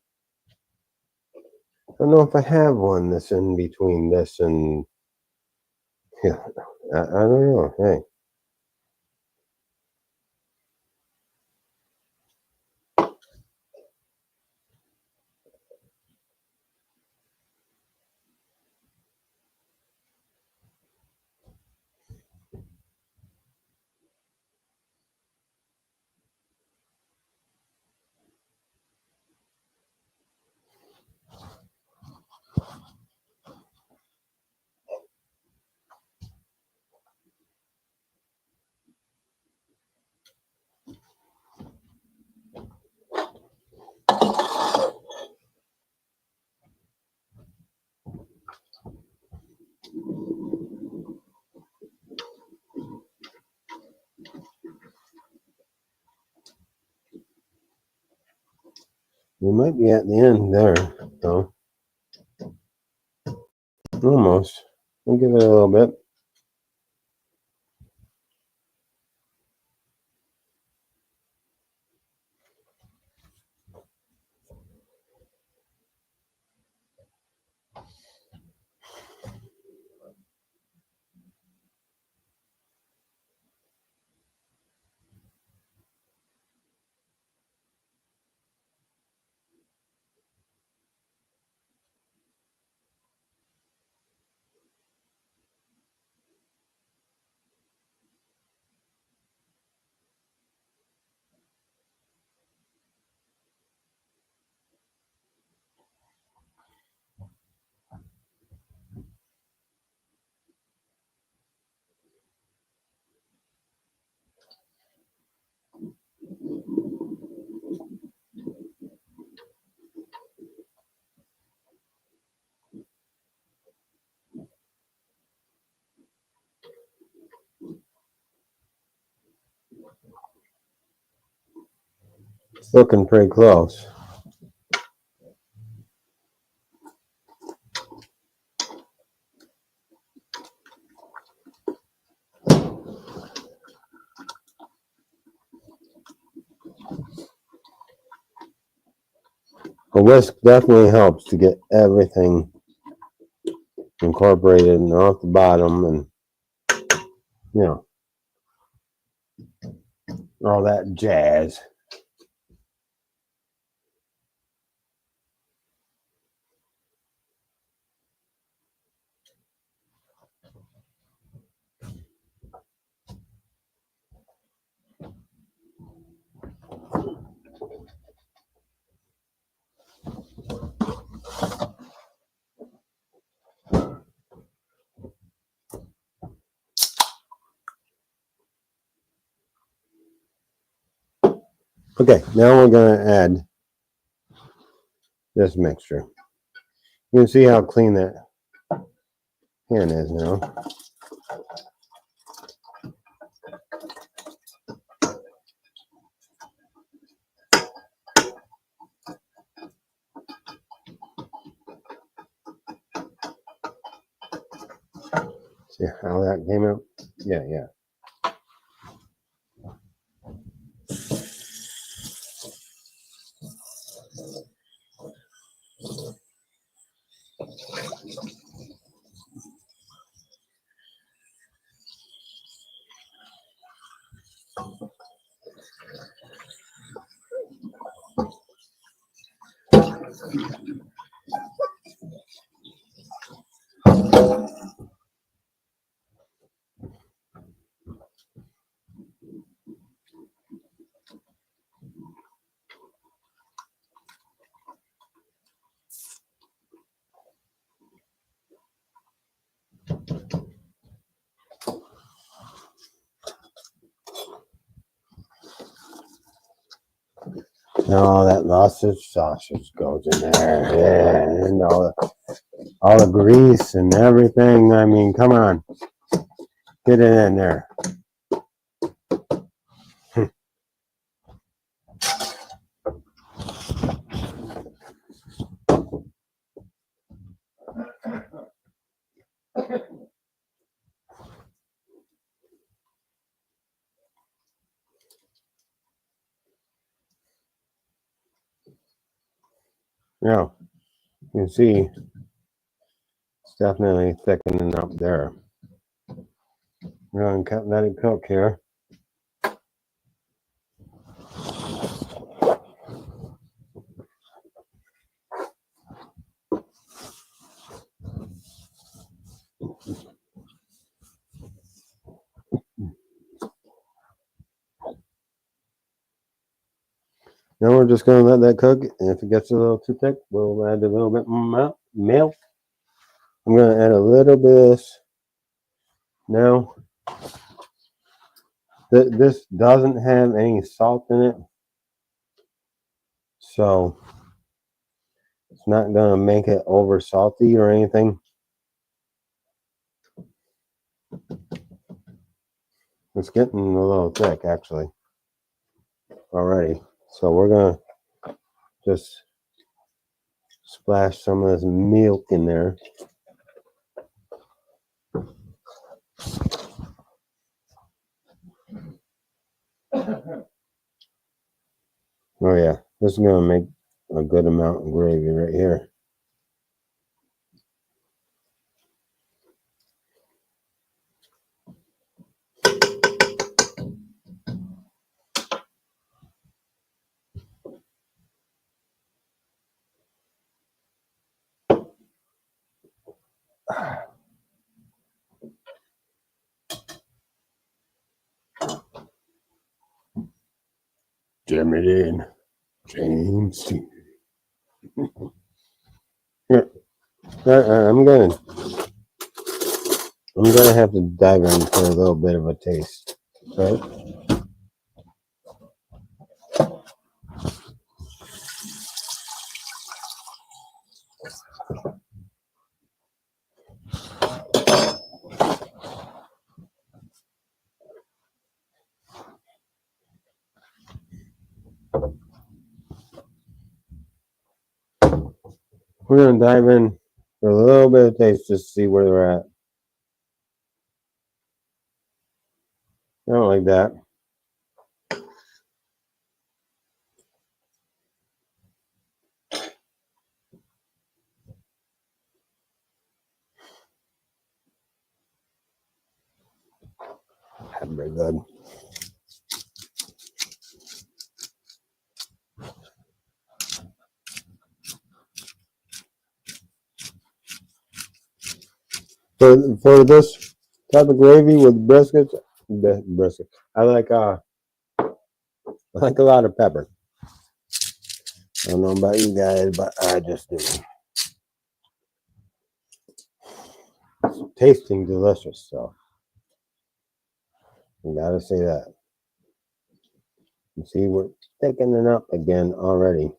I don't know if I have one that's in between this and, yeah, I don't know. Hey. We might be at the end there, though. Almost. We'll give it a little bit. It's looking pretty close. A whisk definitely helps to get everything incorporated and off the bottom, and you know, all that jazz. Okay, now we're going to add this mixture. You can see how clean that pan is now. See how that came out? Yeah. Now that sausage goes in there. Yeah, and all the grease and everything. I mean, come on. Get it in there. Now, you can see it's definitely thickening up there. We're going to let it cook here. Now we're just going to let that cook, and if it gets a little too thick, we'll add a little bit more milk. I'm going to add a little bit of this. Now, this doesn't have any salt in it, so it's not going to make it over salty or anything. It's getting a little thick, actually, already. So we're going to just splash some of this milk in there. This is going to make a good amount of gravy right here. Jam it in. James. Here, I'm gonna have to dive in for a little bit of a taste. Right? We're gonna dive in for a little bit of taste just to see where they're at. I don't like that. That's very good. For this type of gravy with briskets, I like a lot of pepper. I don't know about you guys, but I just do. It's tasting delicious, so you gotta say that. You see, we're thickening up again already.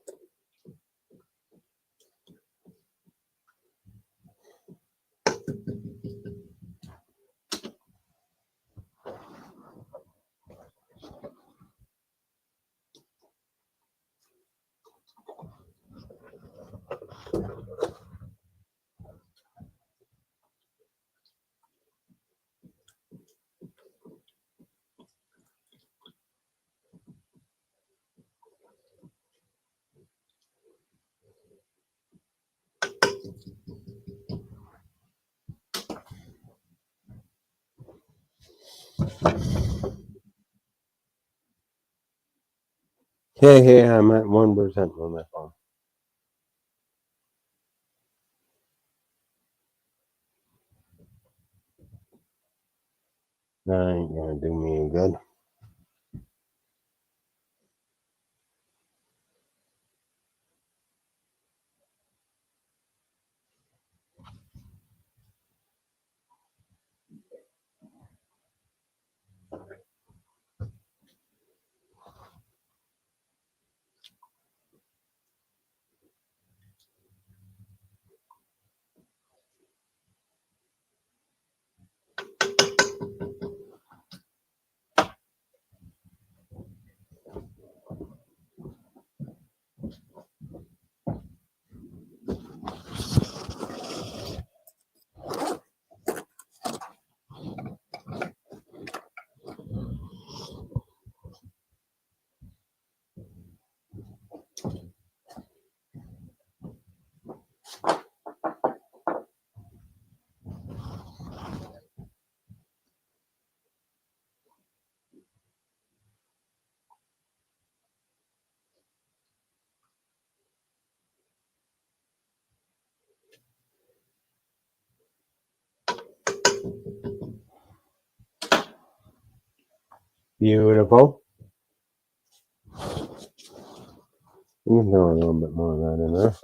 Hey, I'm at 1% on my phone. That ain't gonna do me any good. Beautiful. You can throw a little bit more of that in there.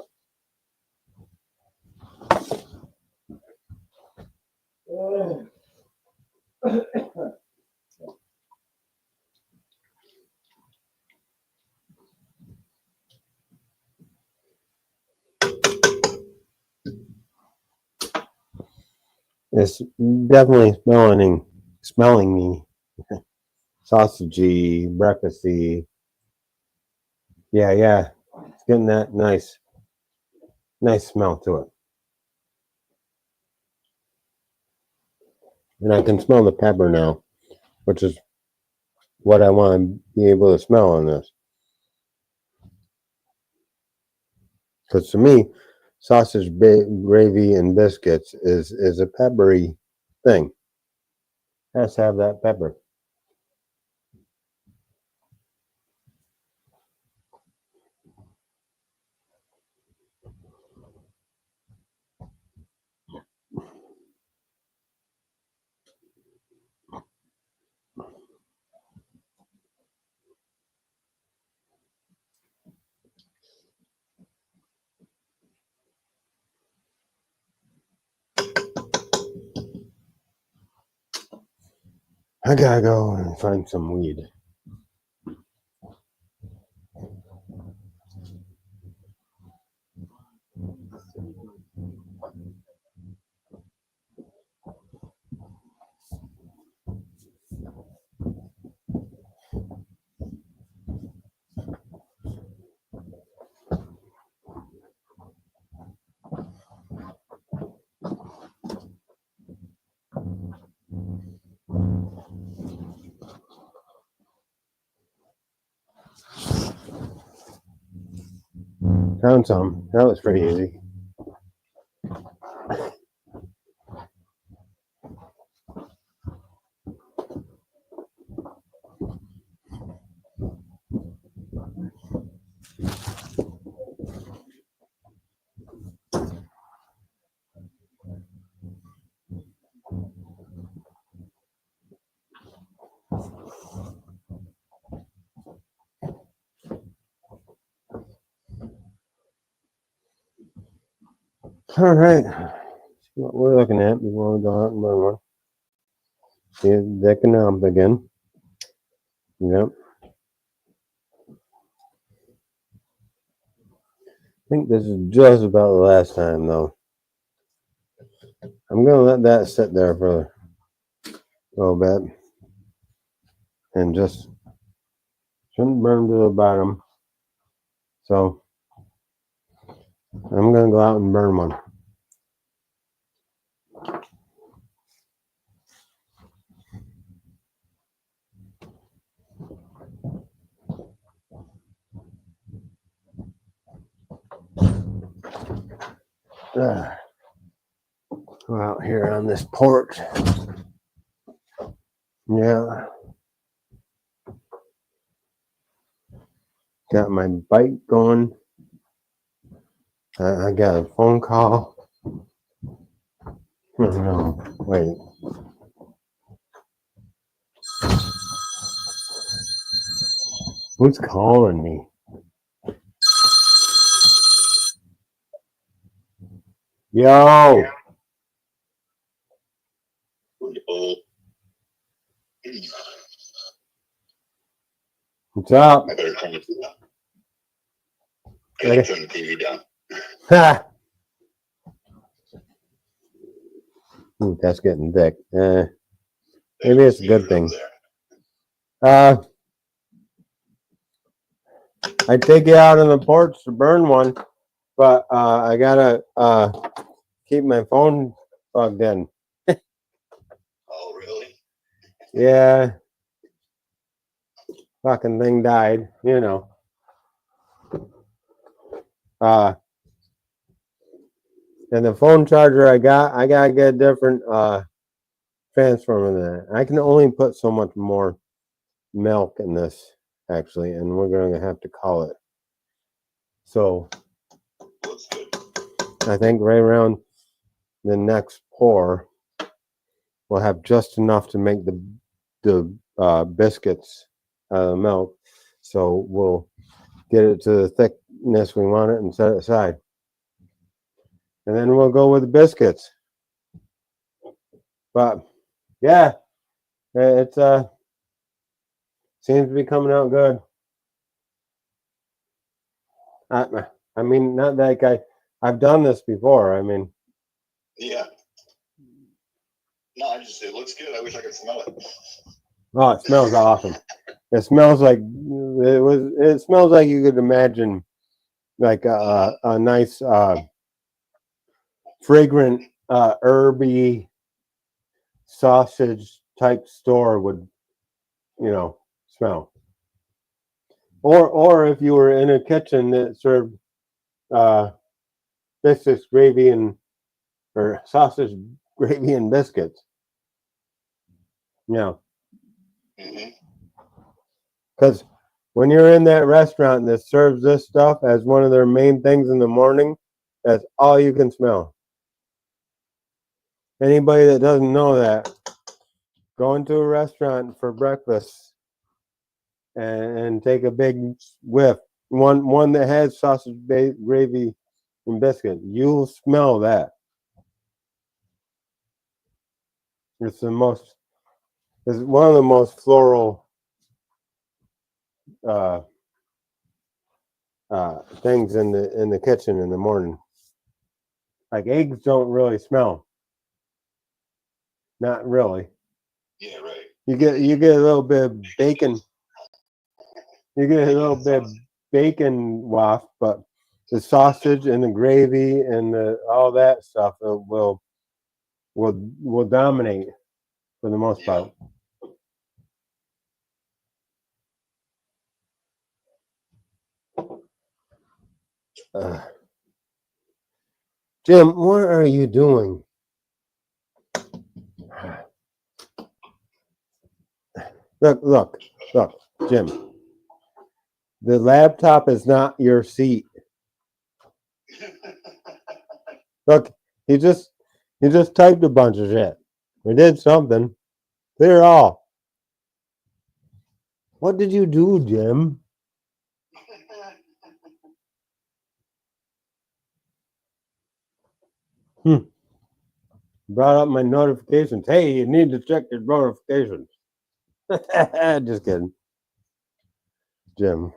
It's definitely smelling me sausagey, breakfasty. Yeah. It's getting that nice smell to it. And I can smell the pepper now, which is what I want to be able to smell on this. Because to me, sausage gravy and biscuits is a peppery thing. Has to have that pepper. I gotta go and find some weed. Found some. That was pretty easy. All right. See what we're looking at before we go out and burn one. See it decking up again. Yep. I think this is just about the last time, though. I'm going to let that sit there for a little bit. And just shouldn't burn to the bottom. So I'm going to go out and burn one. Go out here on this porch. Yeah. Got my bike going. I got a phone call. No, wait. Who's calling me? Yo. What's up? I better turn the TV down. I gotta turn the TV down. Ha! Ooh, that's getting thick. Maybe it's a good thing. I take you out on the porch to burn one, but I gotta keep my phone plugged in. Oh, really? Yeah. Fucking thing died, you know. And the phone charger I gotta get a different transformer than that. I can only put so much more milk in this, actually, and we're gonna have to call it. So I think right around the next pour, we'll have just enough to make the biscuits milk. So we'll get it to the thickness we want it and set it aside. And then we'll go with the biscuits. But yeah, it's seems to be coming out good. I mean, not like I've done this before. I mean, yeah. No, it looks good. I wish I could smell it. Oh, it smells awesome. It smells like it smells like you could imagine like a nice fragrant herby sausage type store would, smell. Or if you were in a kitchen that served biscuits, gravy, or sausage, gravy, and biscuits. Yeah. Because when you're in that restaurant that serves this stuff as one of their main things in the morning, that's all you can smell. Anybody that doesn't know that, go into a restaurant for breakfast and take a big whiff. One that has sausage, gravy, and biscuit. You'll smell that. It's the most. It's one of the most floral things in the kitchen in the morning. Like eggs don't really smell. Not really. Yeah, right. You get a little bit of bacon. You get a little bit of bacon waft, but the sausage and the gravy and all that stuff will dominate for the most part. Jim, what are you doing? Look, Jim. The laptop is not your seat. Look, he just typed a bunch of shit. We did something. Clear all. What did you do, Jim? Brought up my notifications. Hey, you need to check your notifications. Just kidding. Jim.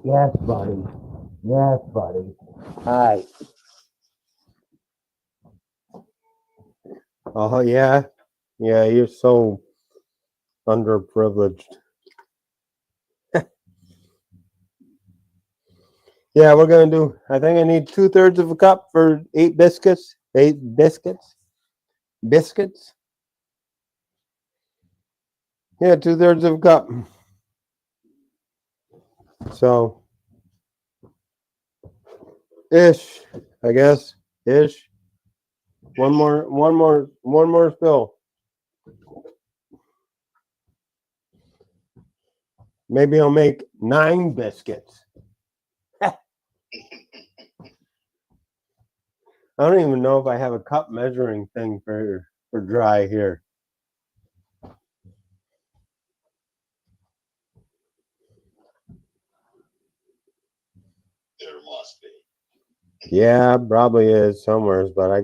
Yes, buddy. Yes, buddy. Hi. Oh, yeah? Yeah, you're so underprivileged. Yeah, we're going to do, I think I need 2/3 of a cup for 8 biscuits. 8 biscuits? Biscuits? Yeah, 2/3 of a cup. So, ish, I guess. Ish. One more spill. Maybe I'll make 9 biscuits. I don't even know if I have a cup measuring thing for dry here. There must be. Yeah, probably is somewhere, but I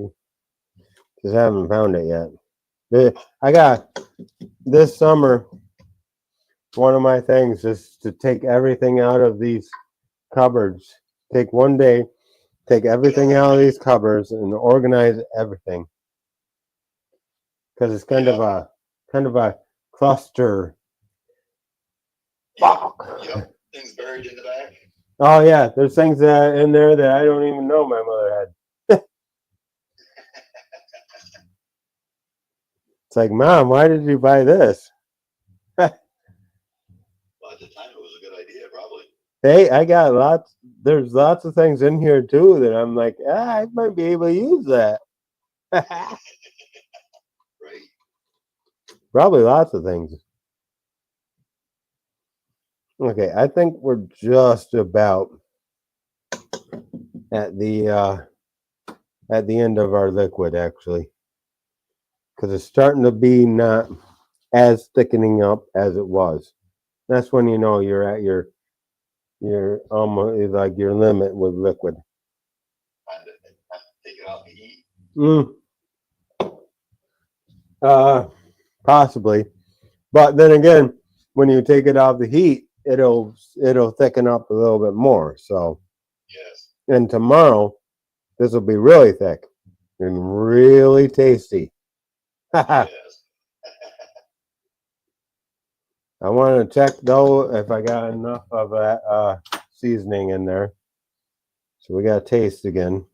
just haven't found it yet. I got this summer. One of my things is to take everything out of these cupboards. Take one day, take everything out of these cupboards and organize everything. Because it's kind of a cluster. Fuck. Yep. Things buried in the back. Oh yeah, there's things in there that I don't even know my mother had. It's like, Mom, why did you buy this? Well, at the time, it was a good idea, probably. Hey, I got lots. There's lots of things in here too that I'm like, I might be able to use that. Right. Probably lots of things. Okay, I think we're just about at the end of our liquid actually, because it's starting to be not as thickening up as it was. That's when you know you're at your almost like your limit with liquid. Take it off the heat. Possibly, but then again, when you take it off the heat, it'll thicken up a little bit more. So, yes. And tomorrow, this will be really thick and really tasty. Yes. I want to check though if I got enough of that seasoning in there. So we got to taste again.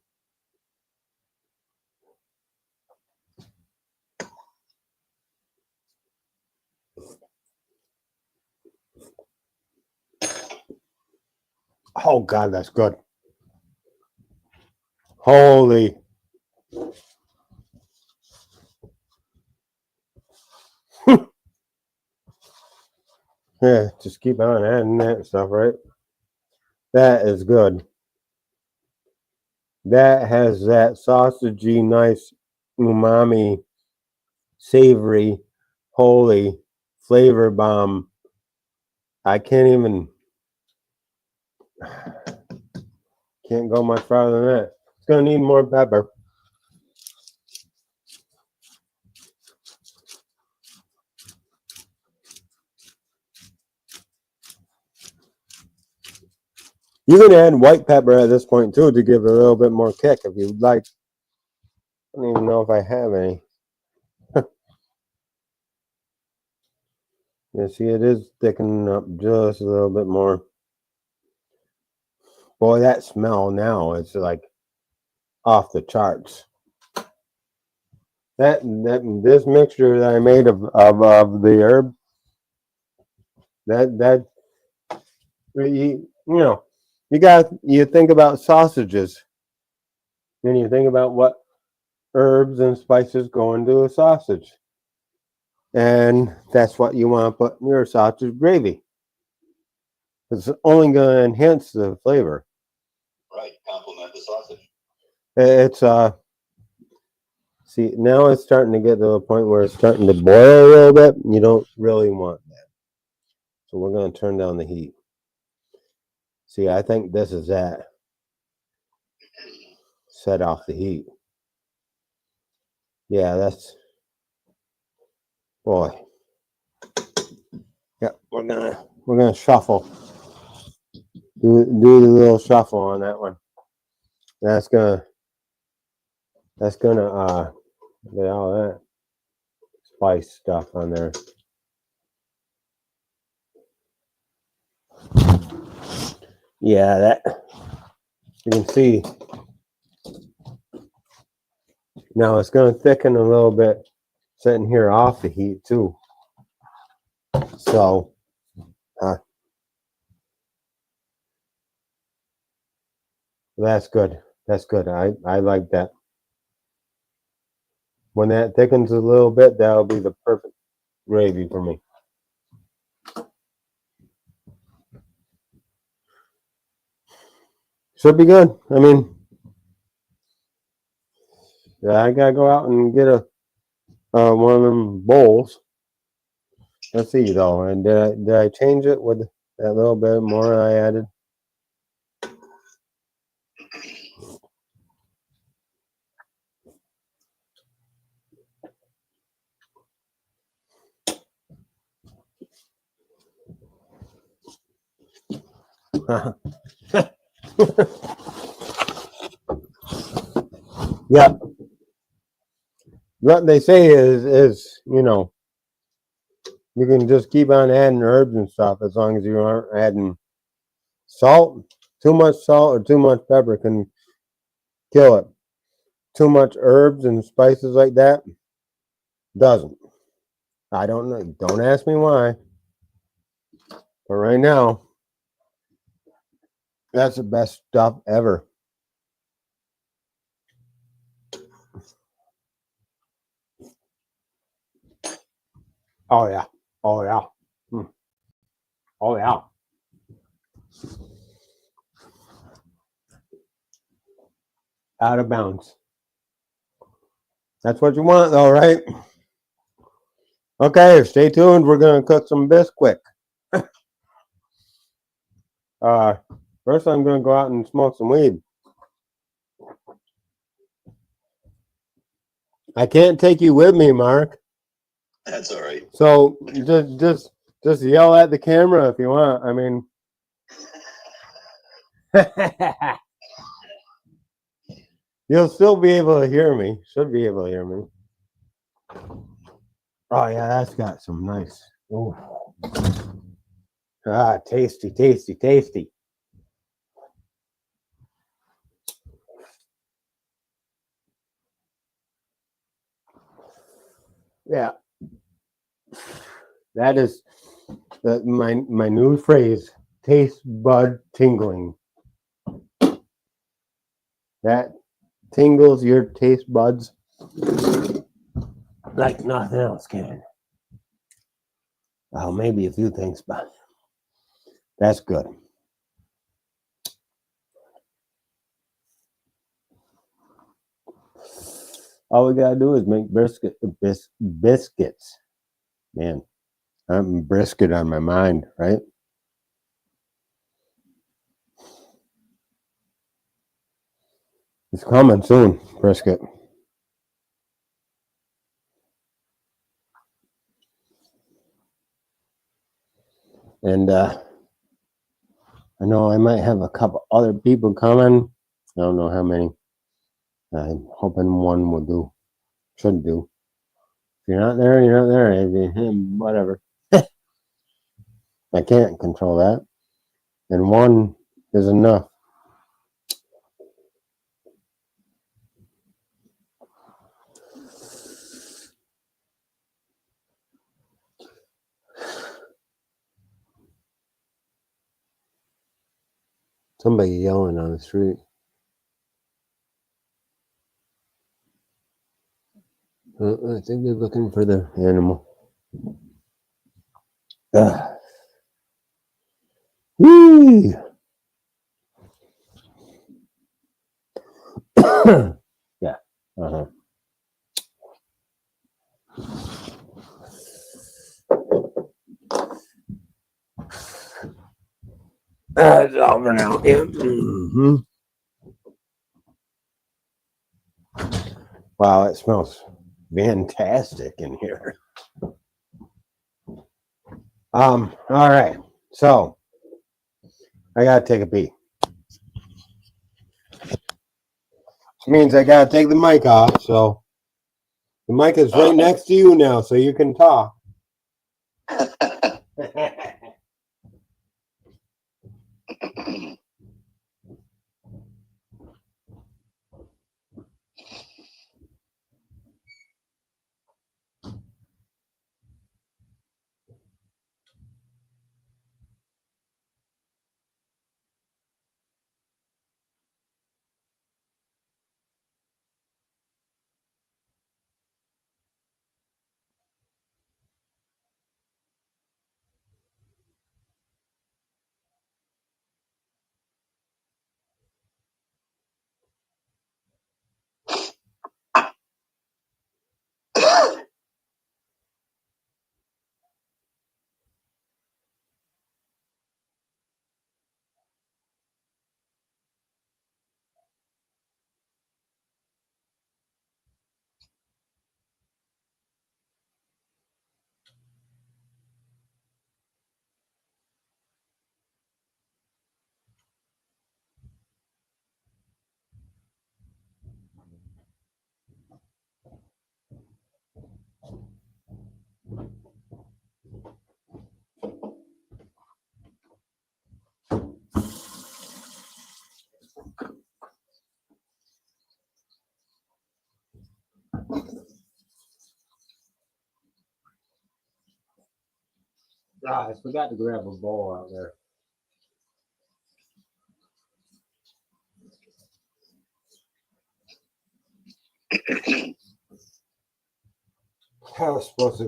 Oh God, that's good. Holy. Yeah, just keep on adding that stuff, right? That is good. That has that sausagey, nice umami, savory, holy flavor bomb. I can't go much farther than that. It's gonna need more pepper. You can add white pepper at this point too to give it a little bit more kick if you'd like. I don't even know if I have any. You see, it is thickening up just a little bit more. Boy, that smell now is like off the charts. This mixture that I made of the herb, that you think about sausages, and you think about what herbs and spices go into a sausage, and that's what you want to put in your sausage gravy. It's only going to enhance the flavor. Right, complement the sausage. It's see, now it's starting to get to a point where it's starting to boil a little bit. You don't really want that, so we're going to turn down the heat. See, I think this is that. Set off the heat. Yeah, that's boy. Yep, we're gonna shuffle. Do the little shuffle on that one. That's gonna get all that spice stuff on there. Yeah, that you can see. Now it's gonna thicken a little bit sitting here off the heat too. So that's good. That's good. I like that. When that thickens a little bit, that'll be the perfect gravy for me. Should be good. I mean, yeah, I gotta go out and get a one of them bowls. Let's see though. And did I change it with that little bit more I added? Yeah. What they say is you can just keep on adding herbs and stuff as long as you aren't adding salt. Too much salt or too much pepper can kill it. Too much herbs and spices like that doesn't. I don't know. Don't ask me why. But right now, that's the best stuff ever. Oh yeah. Oh yeah. Oh yeah. Out of bounds. That's what you want though, right? Okay, stay tuned. We're gonna cook some Biscuits. First I'm gonna go out and smoke some weed. I can't take you with me, Mark. That's all right. So just yell at the camera if you want. I mean, you'll still be able to hear me. Should be able to hear me. Oh yeah, that's got some nice. Ooh. Tasty, tasty, tasty. Yeah, that is my new phrase. Taste bud tingling. That tingles your taste buds like nothing else can. Oh, maybe a few things, but that's good. All we gotta do is make biscuits. Man, I'm brisket on my mind, right? It's coming soon, brisket. And I know I might have a couple other people coming. I don't know how many. I'm hoping one will do. Should do. If you're not there, you're not there. Whatever. I can't control that. And one is enough. Somebody yelling on the street. I think they're looking for the animal. Whee! Yeah. Uh-huh. It's over now. Yeah. Mm-hmm. Wow, it smells fantastic in here. All right. So I gotta take a pee. Which means I gotta take the mic off, so the mic is right next to you now, so you can talk. I forgot to grab a bowl out there. I was supposed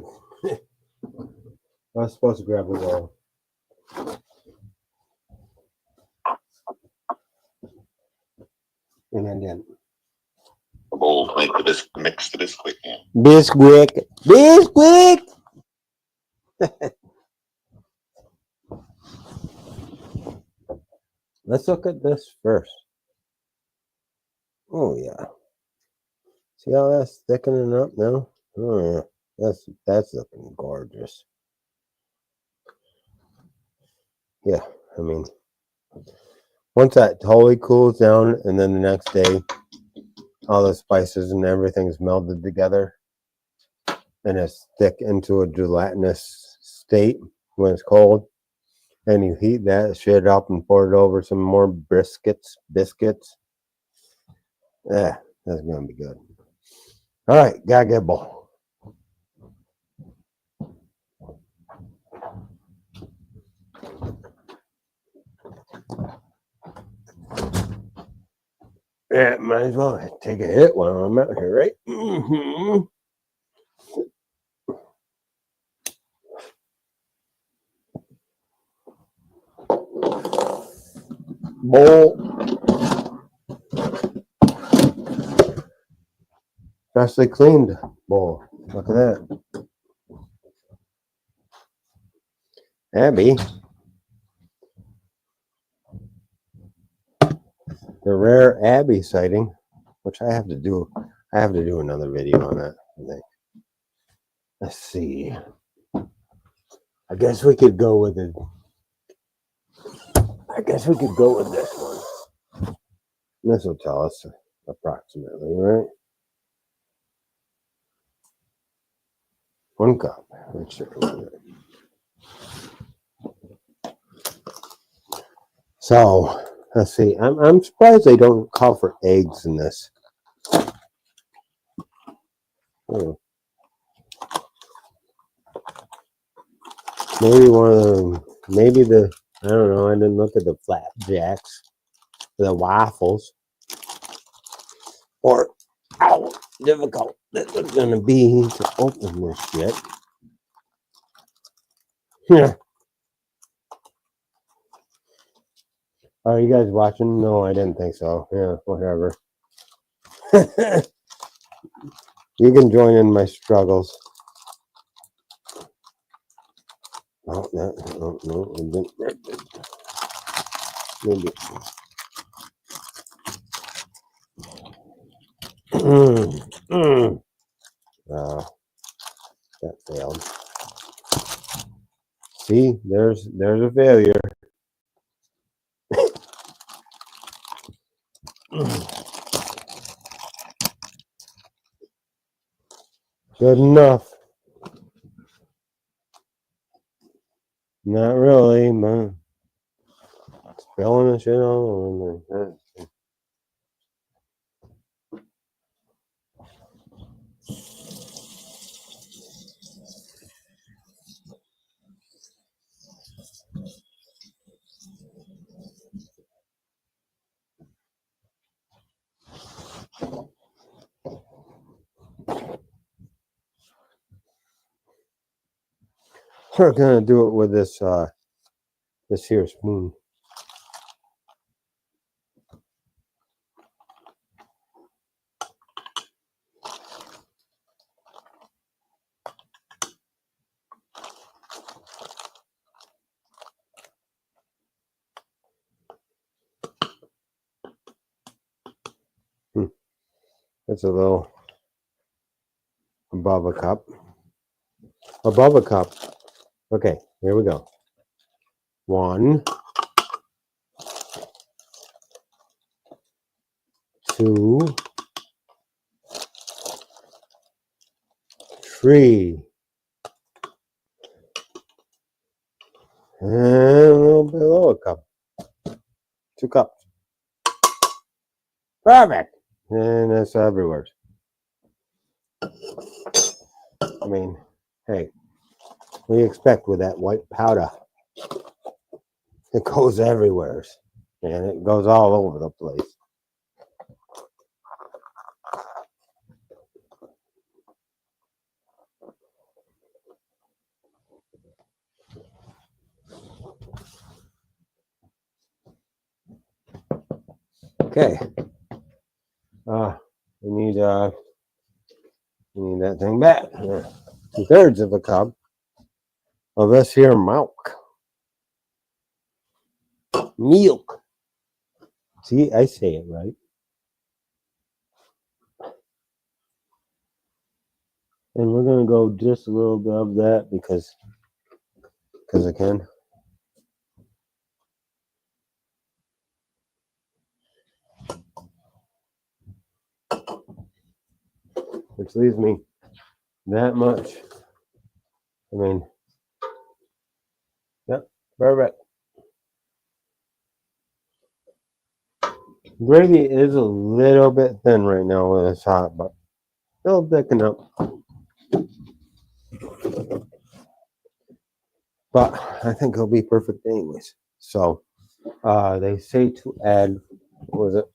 to grab a bowl. And I didn't. Bowl, make the mix the biscuit. Yeah. Biscuit. Biscuit! Let's look at this first. Oh yeah. See how that's thickening up now? Oh yeah. That's looking gorgeous. Yeah, I mean, once that totally cools down and then the next day all the spices and everything's melded together and it's thick into a gelatinous state when it's cold, and you heat that shit up and pour it over some more biscuits. Yeah, that's gonna be good. All right, gotta get a bowl. Yeah, might as well take a hit while I'm out here, right? Mm-hmm. Bowl. Freshly cleaned bowl. Look at that. Abby. The rare Abby sighting, which I have to do. I have to do another video on that, I think. Let's see. I guess we could go with it. I guess we could go with this one. This will tell us approximately, right? 1 cup. So let's see. I'm surprised they don't call for eggs in this. Oh. Maybe one of them. Maybe the. I don't know. I didn't look at the flapjacks, the waffles, or how difficult this is going to be to open this shit. Yeah. Are you guys watching? No, I didn't think so. Yeah, whatever. You can join in my struggles. Oh, no, it didn't. Maybe. That failed. See, there's a failure. Good enough. Not really, man. Spilling the shit all over me. We're gonna do it with this this here spoon. It's a little above a cup. Above a cup. Okay, here we go. 1, 2, 3, and a little below a cup. 2 cups. Perfect. And that's everywhere. I mean, hey, what do you expect with that white powder? It goes everywhere, and it goes all over the place. Okay. We need that thing back. 2/3 of a cup of this here milk. Milk. See, I say it right. And we're gonna go just a little bit of that because I can. Which leaves me that much. I mean, yep, perfect. Gravy is a little bit thin right now when it's hot, but it'll thicken up. But I think it'll be perfect anyways. So they say to add, what was it?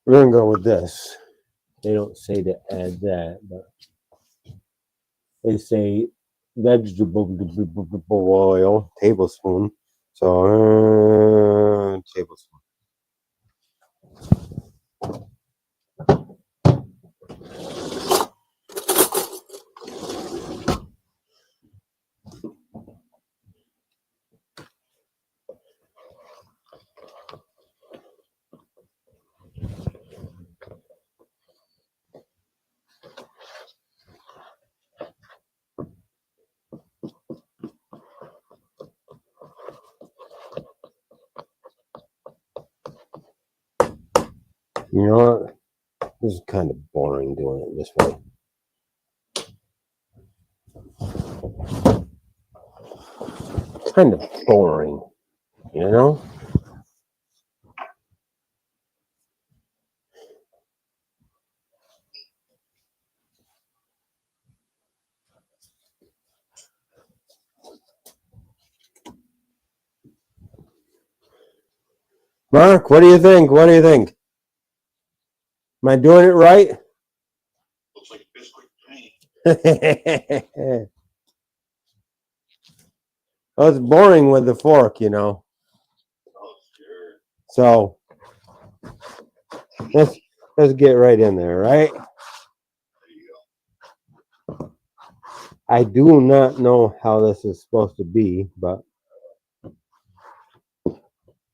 We're gonna go with this. They don't say to add that, but they say vegetable oil, tablespoon. So tablespoon. You know what? This is kind of boring doing it this way. Kind of boring, you know? Mark, what do you think? What do you think? Am I doing it right? Looks like a biscuit to me. Well, it's boring with the fork, you know. Oh, sure. So let's get right in there, right? There you go. I do not know how this is supposed to be, but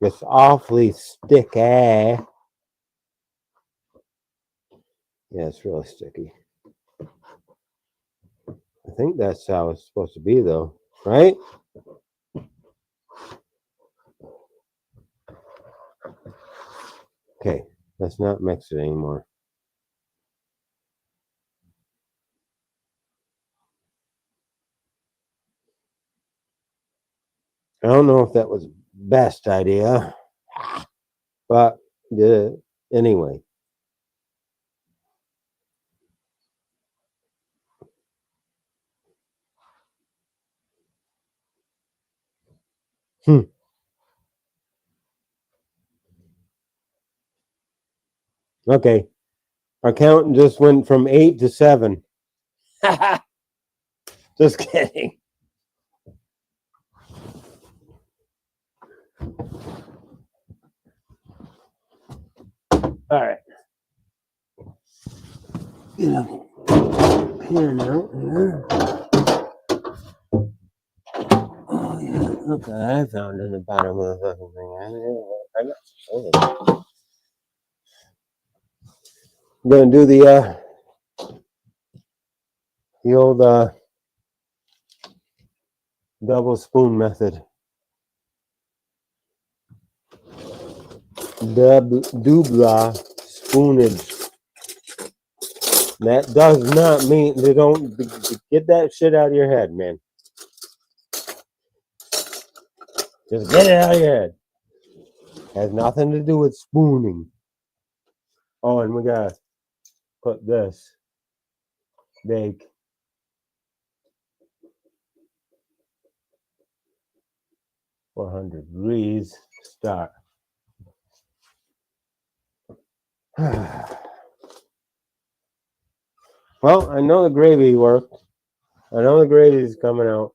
it's awfully sticky. Yeah, it's really sticky. I think that's how it's supposed to be, though, right? Okay, let's not mix it anymore. I don't know if that was best idea, but did it anyway. Okay, our count just went from 8 to 7. Just kidding. All right. Get up here now. Here. Oh yeah, look what I found in the bottom of the fucking thing. I'm gonna do the old double spoon method. Dubla spoonage. That does not mean they don't get that shit out of your head, man. Just get it out of your head. Has nothing to do with spooning. Oh, and we gotta put this bake 400 degrees. Start. Well, I know the gravy worked. I know the gravy is coming out.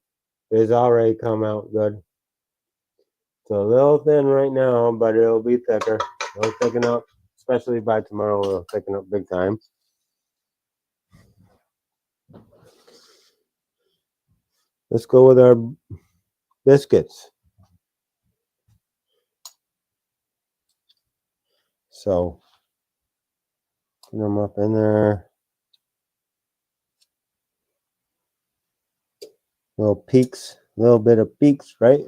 It's already come out good. It's a little thin right now, but it'll be thicker. It'll thicken up, especially by tomorrow. It'll thicken up big time. Let's go with our biscuits. So, put them up in there. Little peaks, a little bit of peaks, right?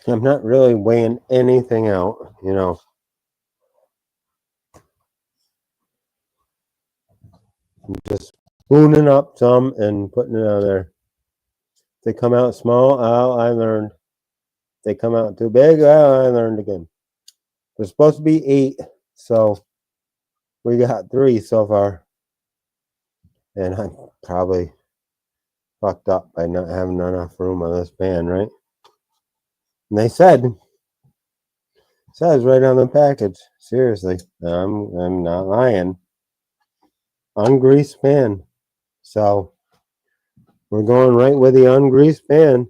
I'm not really weighing anything out, you know. I'm just spooning up some and putting it on there. If they come out small, I learned. they come out too big. Well, I learned again. There's supposed to be 8, so we got 3 so far. And I probably fucked up by not having enough room on this pan, right? And they said, it says right on the package. Seriously, I'm not lying. Ungreased pan. So we're going right with the ungreased pan.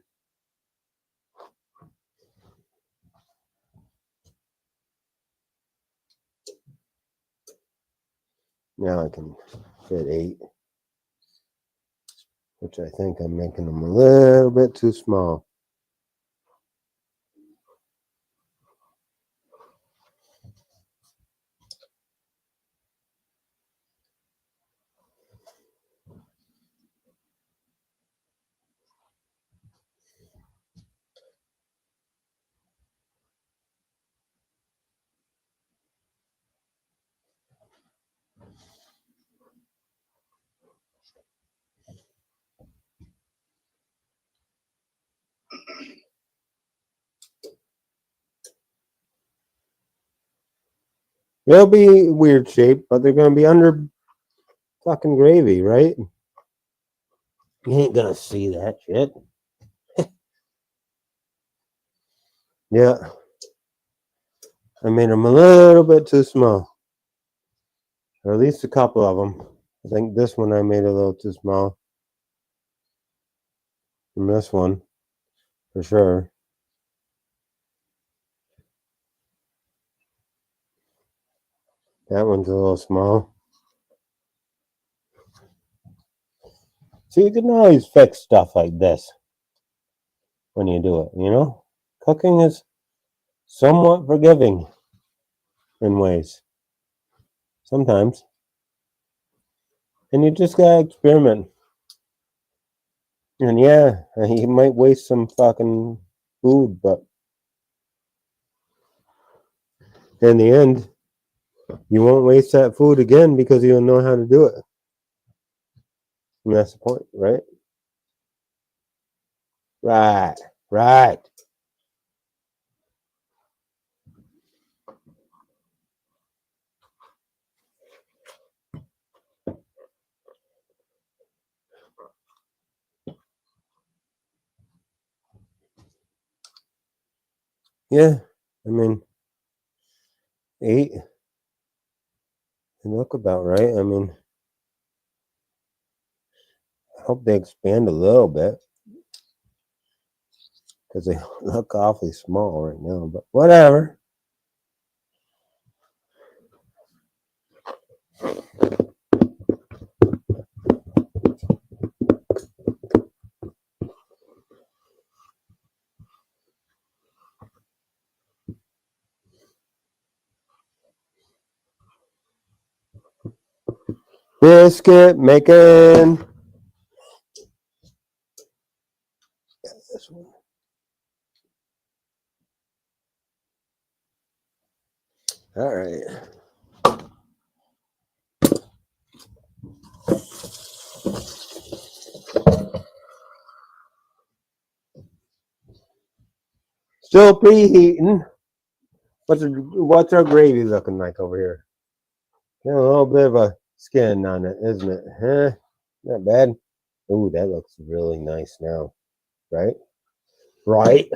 Now I can fit 8, which I think I'm making them a little bit too small. They'll be weird shape, but they're going to be under fucking gravy, right? You ain't going to see that shit. Yeah. I made them a little bit too small. Or at least a couple of them. I think this one I made a little too small. And this one, for sure. That one's a little small. So you can always fix stuff like this when you do it, you know? Cooking is somewhat forgiving in ways. Sometimes. And you just gotta experiment. And yeah, you might waste some fucking food, but in the end, you won't waste that food again because you'll know how to do it. And that's the point, right? Right, right. Yeah, I mean, 8 can look about right. I mean, I hope they expand a little bit because they look awfully small right now, but whatever. Biscuit making. This one. All right. Still preheating. What's our gravy looking like over here? Got a little bit of a skin on it, isn't it? Huh? Not bad. Ooh, that looks really nice now. Right? Right.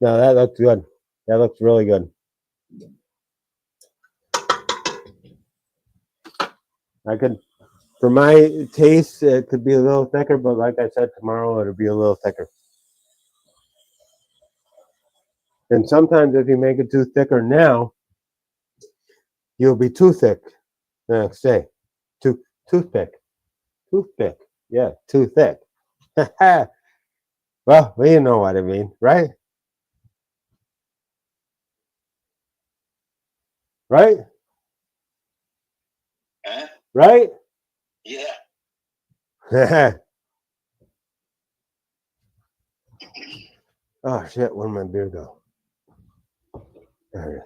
No, that looks good. That looks really good. I could, for my taste, it could be a little thicker, but like I said, tomorrow it'll be a little thicker. And sometimes if you make it too thicker now, you'll be too thick the next day. Too thick. Toothpick. Yeah, too thick. Well, you know what I mean, right? Right? Huh? Right? Yeah. Oh shit, where'd my beer go? There it is.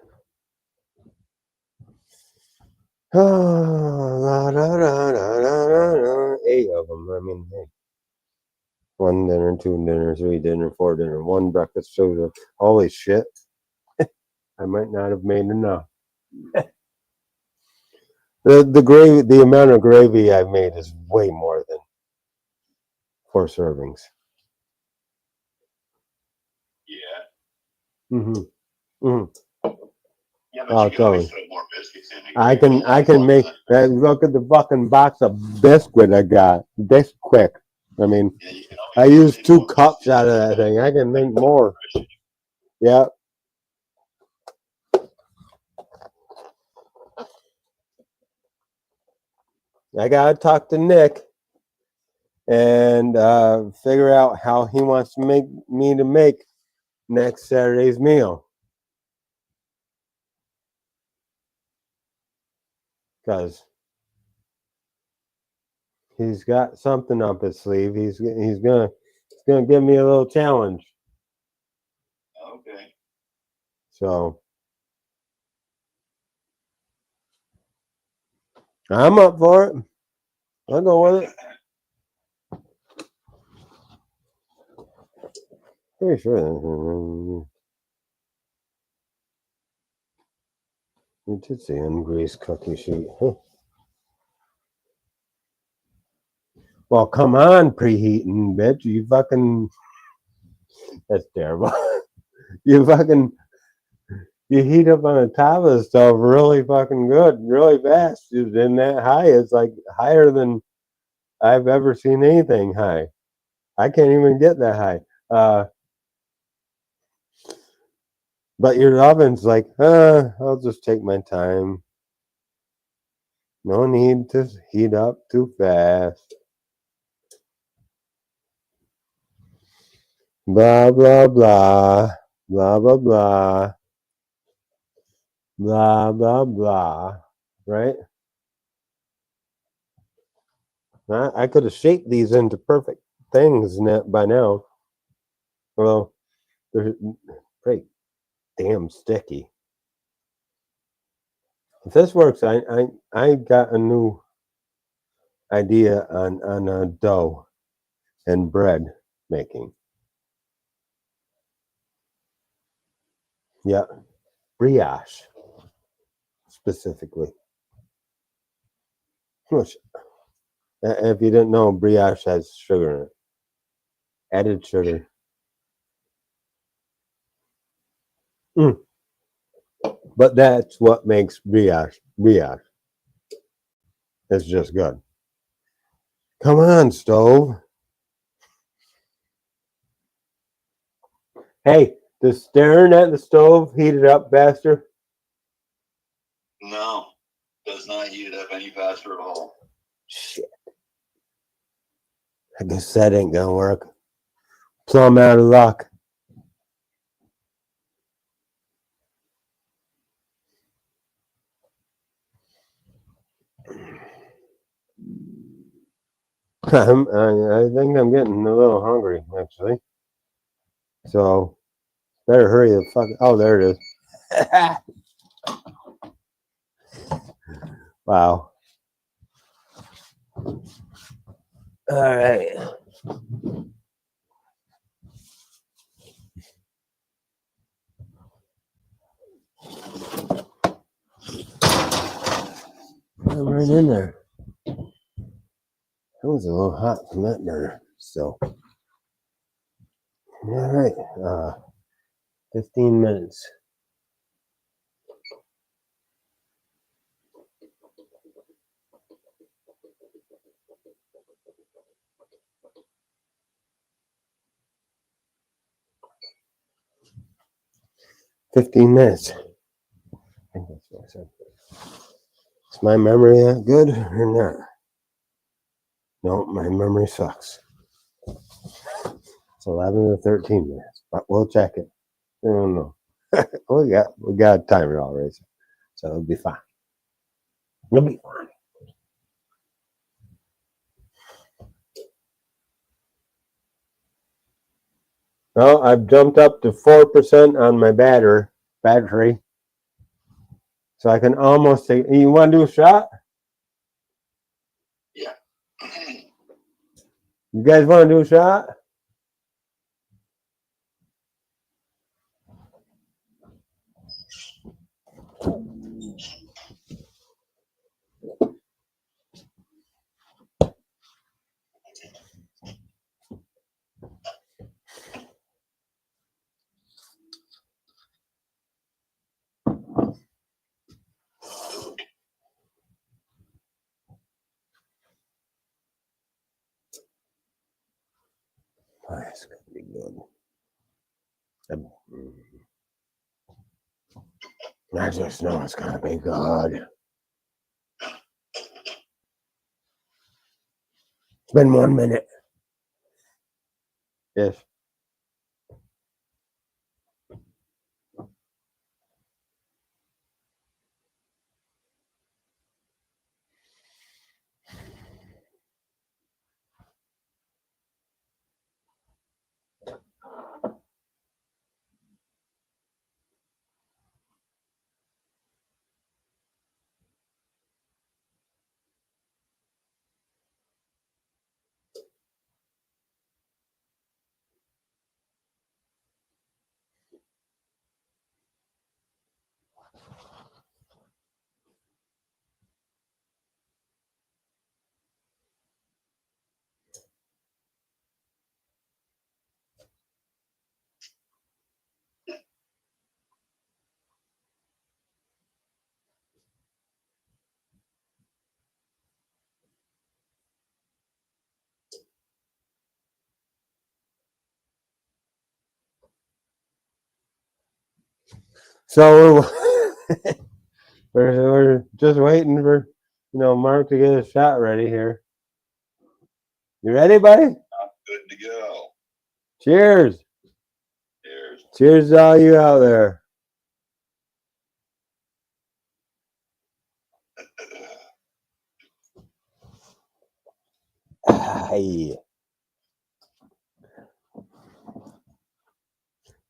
Oh, la, da, da, da, da, da, da. 8 of them. I mean, hey. 1 dinner, 2 dinner, 3 dinner, 4 dinner, 1 breakfast. So holy shit, I might not have made enough. The gravy, the amount of gravy I made is way more than 4 servings. Yeah. Mm-hmm. Mm-hmm. Yeah, but Oh, you can always totally. put more biscuits in. I can make that. Look at the fucking box of biscuit I got. This quick. I mean, Yeah, you can I always used put in 2 more cups biscuits. out of that thing. I can make more. Yeah. I gotta talk to Nick and figure out how he wants to make me to make next Saturday's meal. Because he's got something up his sleeve. He's gonna give me a little challenge. Okay. So I'm up for it. I'll go with it. Pretty sure. You did say ungreased cookie sheet. Huh. Well, come on, preheating, bitch. You fucking. That's terrible. You fucking. You heat up on the top of the stove really fucking good, really fast. Then that high is like higher than I've ever seen anything high. I can't even get that high. But your oven's like, I'll just take my time. No need to heat up too fast. Blah, blah, blah. Blah, blah, blah. Blah, blah, blah. Right? I could have shaped these into perfect things by now. Well, they're pretty damn sticky. If this works, I got a new idea on dough and bread making. Yeah, brioche specifically. Which, if you didn't know, brioche has sugar in it, added sugar. But that's what makes brioche brioche. It's just good. Come on, stove. Hey, does staring at the stove heat it up faster? No, does not heat it up any faster at all. Shit. I guess that ain't gonna work. Plumb out of luck. I think I'm getting a little hungry, actually. So, better hurry the fuck. Oh, there it is. Wow. All right. I'm right in there. That was a little hot from that burner. So, all right. 15 minutes. I think that's what I said. Is my memory that good or not? No, my memory sucks. It's 11 to 13 minutes, but we'll check it. I don't know. we got a timer already, so it'll be fine. It'll be fine. Well, I've jumped up to 4% on my battery, so I can almost take. You want to do a shot? Yeah. You guys want to do a shot? I just know it's gonna be good. It's been 1 minute. Yes. So we're just waiting for Mark to get his shot ready here. You ready, buddy? Good to go. Cheers. Cheers. Cheers to all you out there. Hey.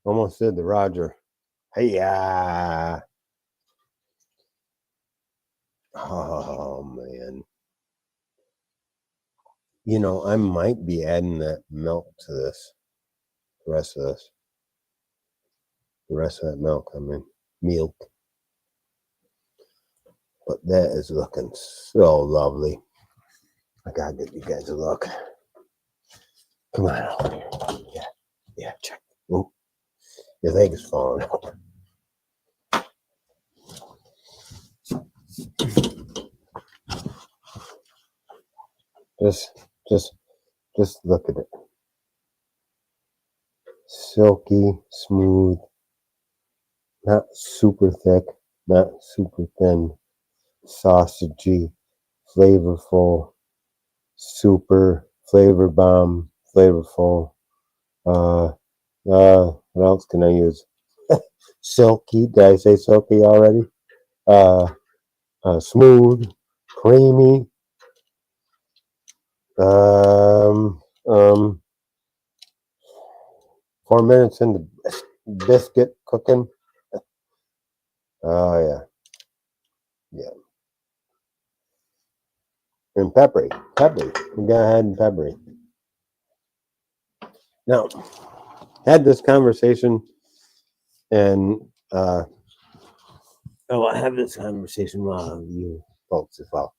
Almost did the Roger. Hey, yeah. Oh, man. I might be adding that milk to this. The rest of this. The rest of that milk, milk. But that is looking so lovely. I gotta give you guys a look. Come on over here. Yeah, check. Ooh, your leg is falling out. Just look at it. Silky, smooth, not super thick, not super thin, sausagey, flavorful, super flavor bomb, flavorful. What else can I use? Silky. Did I say silky already? Smooth, creamy. 4 minutes into biscuit cooking. Oh yeah, yeah. And peppery. We go ahead and peppery. Now, had this conversation, and I have this conversation with you folks as well.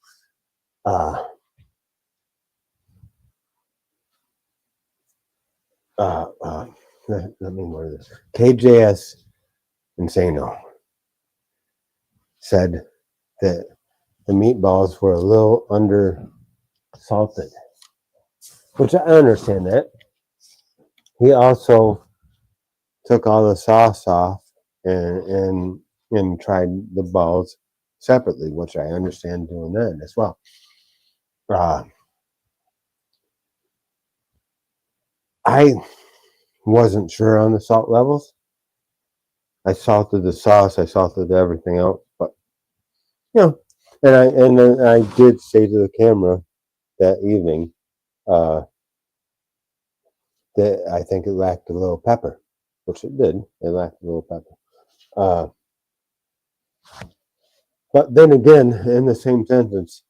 Let me word this. KJS Insano said that the meatballs were a little under salted, which I understand that. He also took all the sauce off and tried the balls separately, which I understand doing that as well. I wasn't sure on the salt levels. I salted the sauce, I salted everything else, but and I did say to the camera that evening that I think it lacked a little pepper, which it did. It lacked a little pepper. But then again, in the same sentence,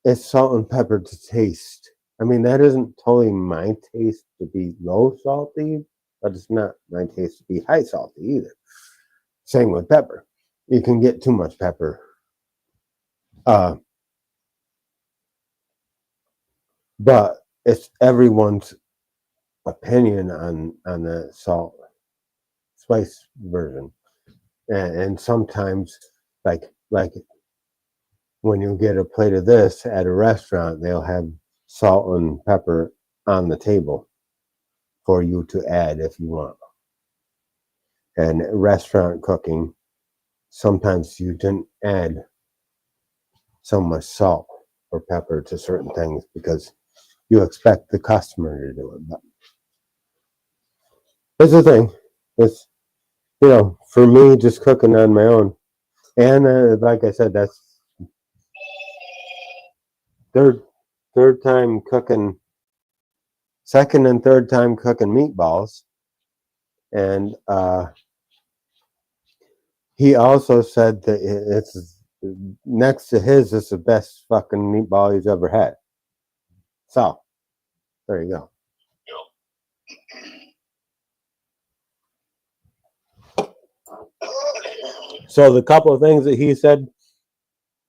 it's salt and pepper to taste. That isn't totally my taste to be low salty, but it's not my taste to be high salty either. Same with pepper. You can get too much pepper. But it's everyone's opinion on the salt spice version. And sometimes like when you get a plate of this at a restaurant, they'll have salt and pepper on the table for you to add if you want. And restaurant cooking, sometimes you didn't add so much salt or pepper to certain things because you expect the customer to do it. But it's the thing. It's, for me, just cooking on my own. And like I said, that's third time cooking, second and third time cooking meatballs. And he also said that it's next to his is the best fucking meatball he's ever had. So there you go. So the couple of things that he said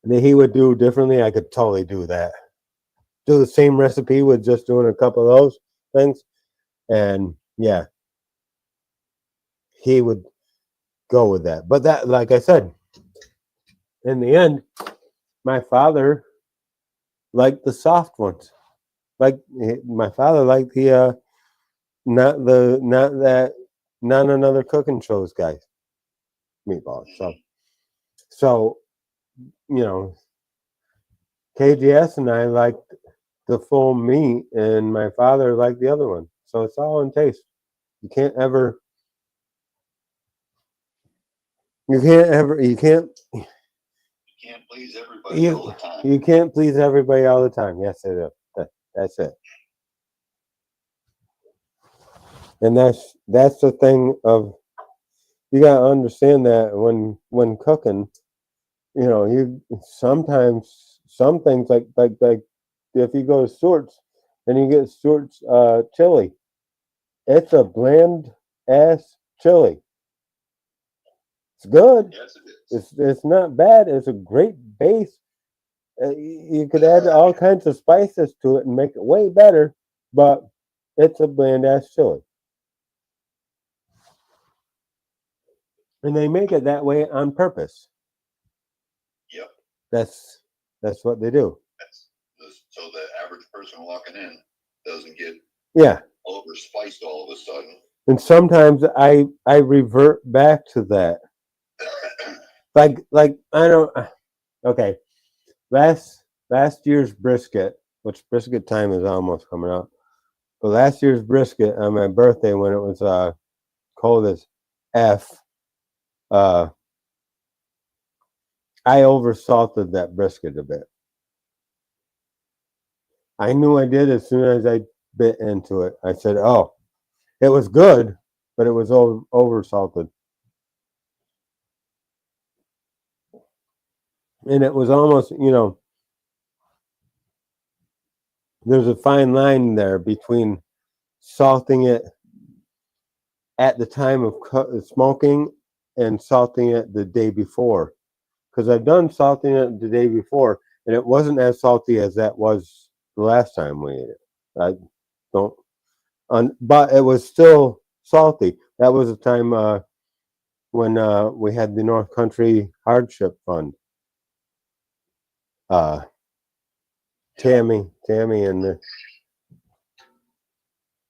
that he would do differently, I could totally do that. Do the same recipe with just doing a couple of those things. And yeah, he would go with that. But that, like I said, in the end, my father liked the soft ones. Like my father liked the not another cooking shows guys meatballs. So KGS and I liked the full meat, and my father liked the other one. So it's all in taste. You can't please everybody all the time. You can't please everybody all the time. Yes, it is. That's it. And that's the thing of, you gotta understand that when cooking, you sometimes some things like if you go to Stewart's and you get Stewart's chili, it's a bland ass chili. It's good. Yes, it is. It's not bad. It's a great base. You could add all kinds of spices to it and make it way better, but it's a bland ass chili. And they make it that way on purpose. Yep. That's what they do. So the average person walking in doesn't get over spiced all of a sudden. And sometimes I revert back to that. like I don't. Okay, last year's brisket, which brisket time is almost coming up. But last year's brisket on my birthday, when it was cold as F, I oversalted that brisket a bit. I knew I did as soon as I bit into it. I said, "Oh, it was good, but it was oversalted." And it was almost, there's a fine line there between salting it at the time of smoking and salting it the day before. Because I've done salting it the day before, and it wasn't as salty as that was the last time we ate it. I don't, but it was still salty. That was the time when we had the North Country Hardship Fund. Tammy and the,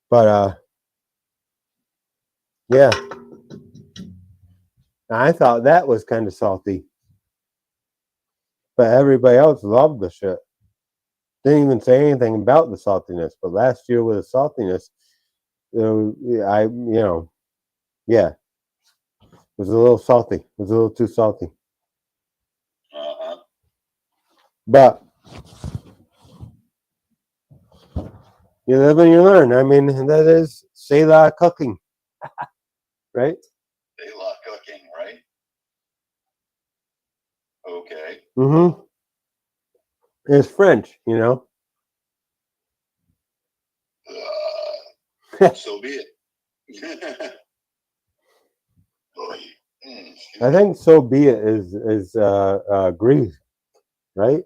but yeah, I thought that was kind of salty, but everybody else loved the shit. Didn't even say anything about the saltiness. But last year with the saltiness, it was a little salty. It was a little too salty. But you live and you learn. I mean, that is Selah cooking, right? Selah cooking, right? Okay. Mm-hmm. It's French, So be it. I think "so be it" is Greek, right?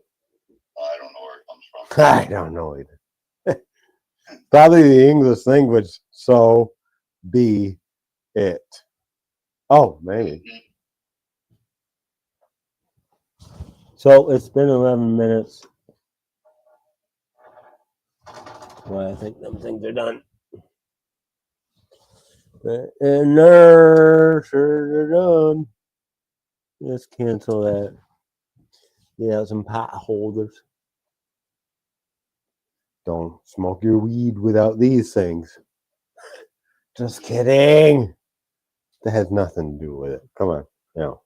I don't know where it comes from. I don't know either. Probably the English language. So be it. Oh, maybe. So it's been 11 minutes. Well, I think them things are done. And they're done. Let's cancel that. Yeah, some pot holders. Don't smoke your weed without these things. Just kidding. That has nothing to do with it. Come on. No.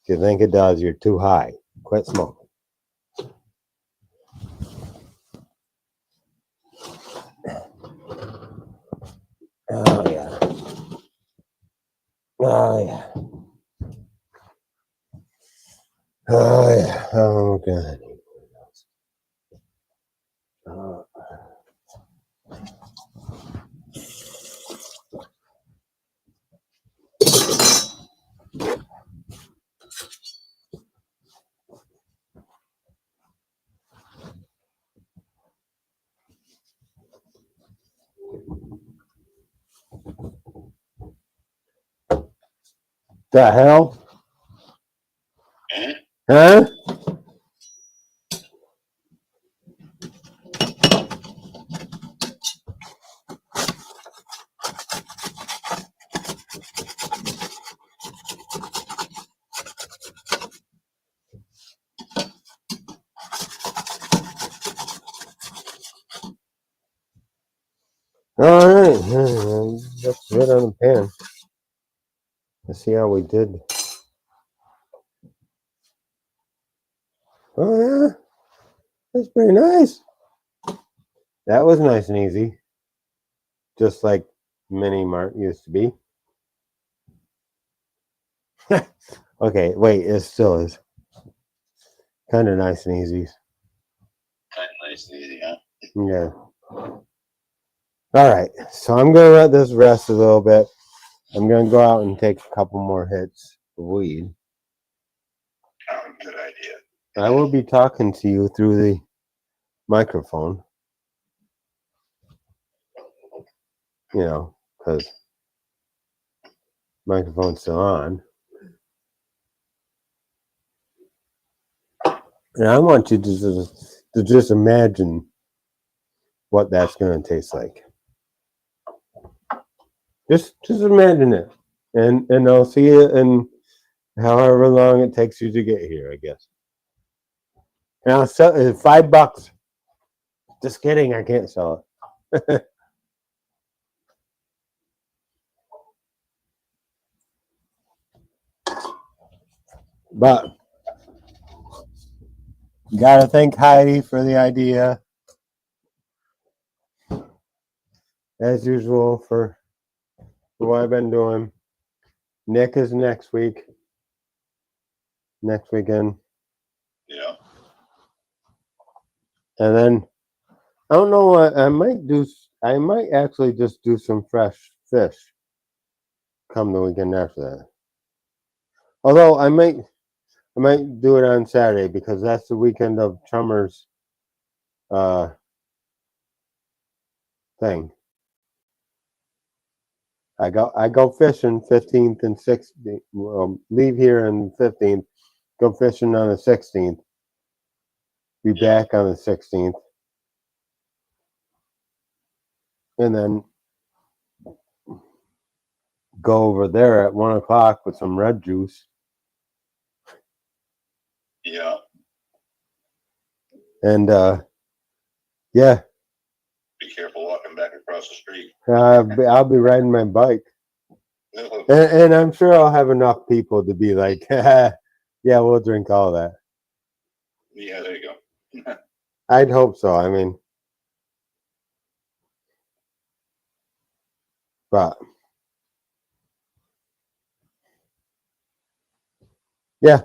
If you think it does, you're too high. Quit smoking. Oh, yeah. Oh, yeah. Oh, yeah. Oh, God. Oh. The hell? Huh? All right. Let's hit on the pen. Let's see how we did. Oh, yeah. That's pretty nice. That was nice and easy. Just like Mini Mart used to be. Okay, wait, it still is. Kind of nice and easy. Kind of nice and easy, huh? Yeah. All right, so I'm going to let this rest a little bit. I'm going to go out and take a couple more hits of weed. Oh, good idea. I will be talking to you through the microphone. You know, because microphone's still on. And I want you to just imagine what that's going to taste like. Just imagine it. And I'll see you in however long it takes you to get here, I guess. And I'll sell it $5. Just kidding, I can't sell it. But gotta thank Heidi for the idea. As usual for what I've been doing. Nick is next week. Next weekend. Yeah. And then I don't know what I might do. I might actually just do some fresh fish come the weekend after that. Although I might do it on Saturday because that's the weekend of Chummer's thing. I go fishing 15th and 16th. Leave here on 15th. Go fishing on the 16th. Be back on the 16th. And then go over there at 1 o'clock with some red juice. Yeah. And yeah. Be careful walking back across the street. I'll be riding my bike. And I'm sure I'll have enough people to be like, yeah, we'll drink all that. Yeah, there you go. I'd hope so. I mean, but yeah,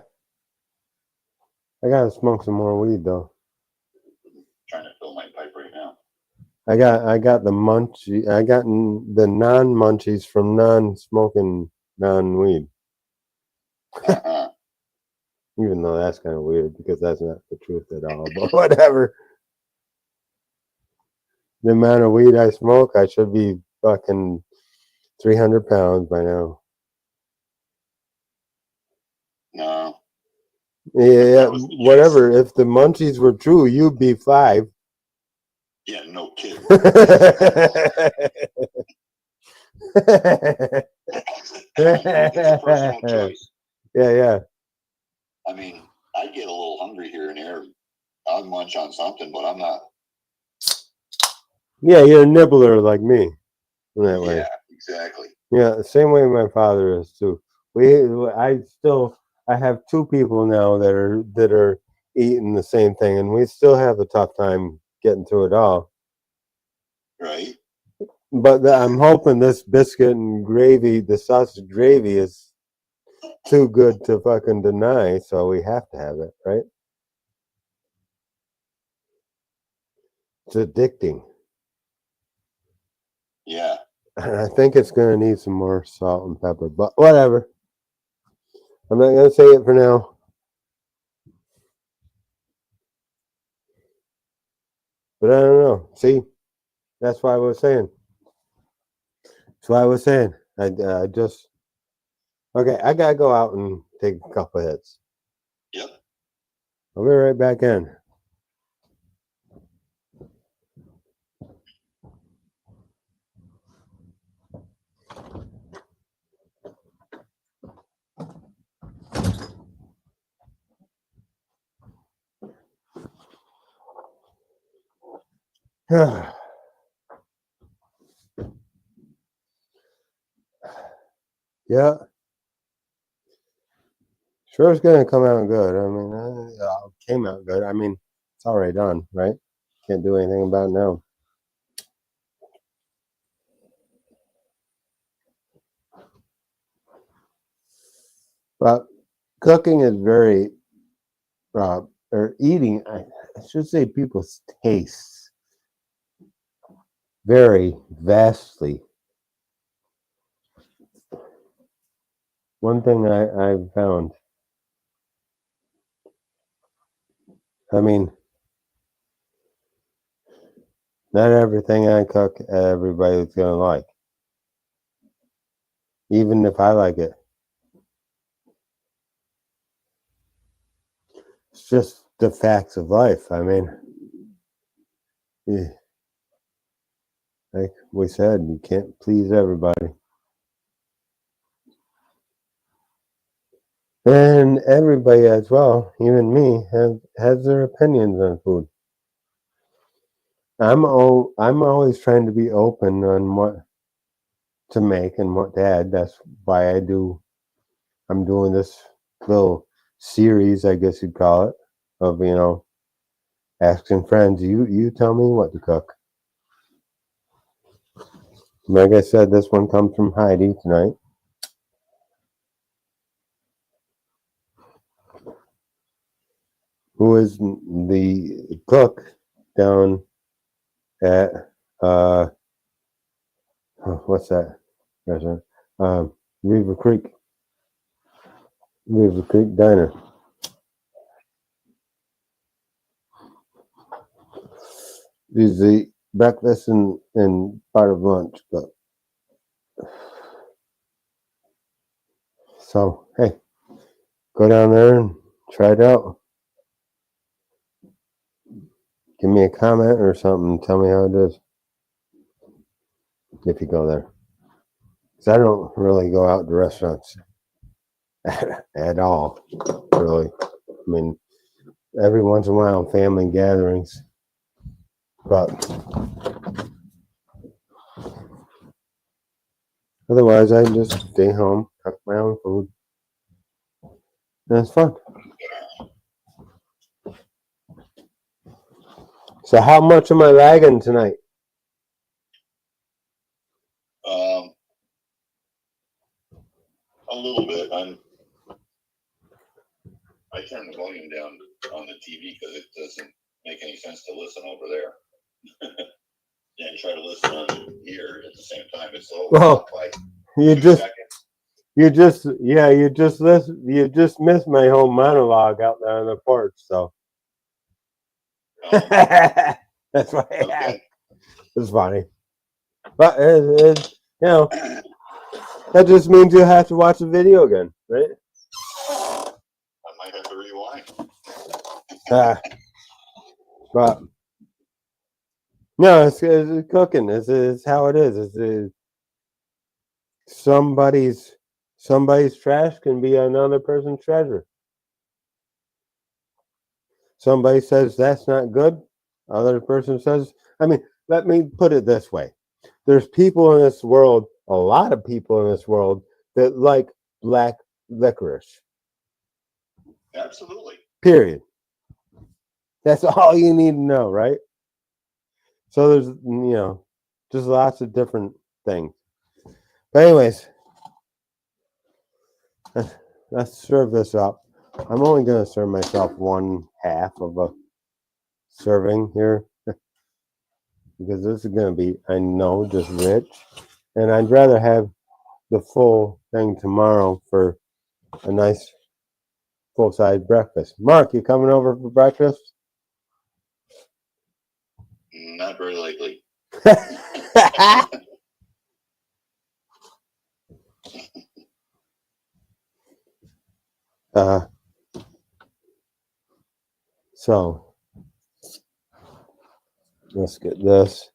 I gotta smoke some more weed though. Trying to fill my pipe right now. I got the munchie. I got the non-munchies from non-smoking non-weed. Uh-huh. Even though that's kind of weird because that's not the truth at all. But whatever. The amount of weed I smoke, I should be fucking 300 pounds by now. No. Yeah, whatever. If the munchies were true, you'd be 5. Yeah, no kidding. It's a personal choice. Yeah. I mean, I get a little hungry here and there. I'll munch on something, but I'm not. Yeah, you're a nibbler like me. In that way. Yeah, exactly. Yeah, the same way my father is too. I have two people now that are eating the same thing, and we still have a tough time getting through it all. Right. But I'm hoping this biscuit and gravy, the sausage gravy, is too good to fucking deny, so we have to have it, right? It's addicting. Yeah. And I think it's going to need some more salt and pepper, but whatever. I'm not going to say it for now. But I don't know. See, that's why I was saying. That's why I was saying. I just... Okay, I got to go out and take a couple hits. Yep. I'll be right back in. Yeah. Sure, it's going to come out good. I mean, it came out good. I mean, it's already done, right? Can't do anything about it now. But cooking is very, or eating, I should say, people's tastes vary vastly. One thing I've found, I mean, not everything I cook, everybody's going to like. Even if I like it. It's just the facts of life. I mean, like we said, you can't please everybody. And everybody as well, even me, has their opinions on food. I'm always trying to be open on what to make and what to add. That's why I'm doing this little series, I guess you'd call it, of asking friends. You tell me what to cook. Like I said, this one comes from Heidi tonight. Who is the cook down at what's that restaurant? River Creek Diner. These the breakfast and part of lunch, but so hey, go down there and try it out. Give me a comment or something. Tell me how it is if you go there. Because I don't really go out to restaurants at all, really. I mean, every once in a while, family gatherings, but otherwise, I just stay home, cook my own food, and it's fun. So, how much am I lagging tonight? A little bit. I turn the volume down on the TV because it doesn't make any sense to listen over there. And try to listen on here at the same time. It's slow. Well, you just missed my whole monologue out there on the porch. So that's why it's funny. But that just means you have to watch the video again, right? I might have to rewind. But no, it's cooking. It's how it is. somebody's trash can be another person's treasure. Somebody says that's not good. Other person says, I mean, let me put it this way. There's people in this world, a lot of people in this world, that like black licorice. Absolutely. Period. That's all you need to know, right? So there's, just lots of different things. But anyways, let's serve this up. I'm only going to serve myself 1/2 of a serving here because this is going to be, I know, just rich. And I'd rather have the full thing tomorrow for a nice full-size breakfast. Mark, you coming over for breakfast? Not very likely. So let's get this.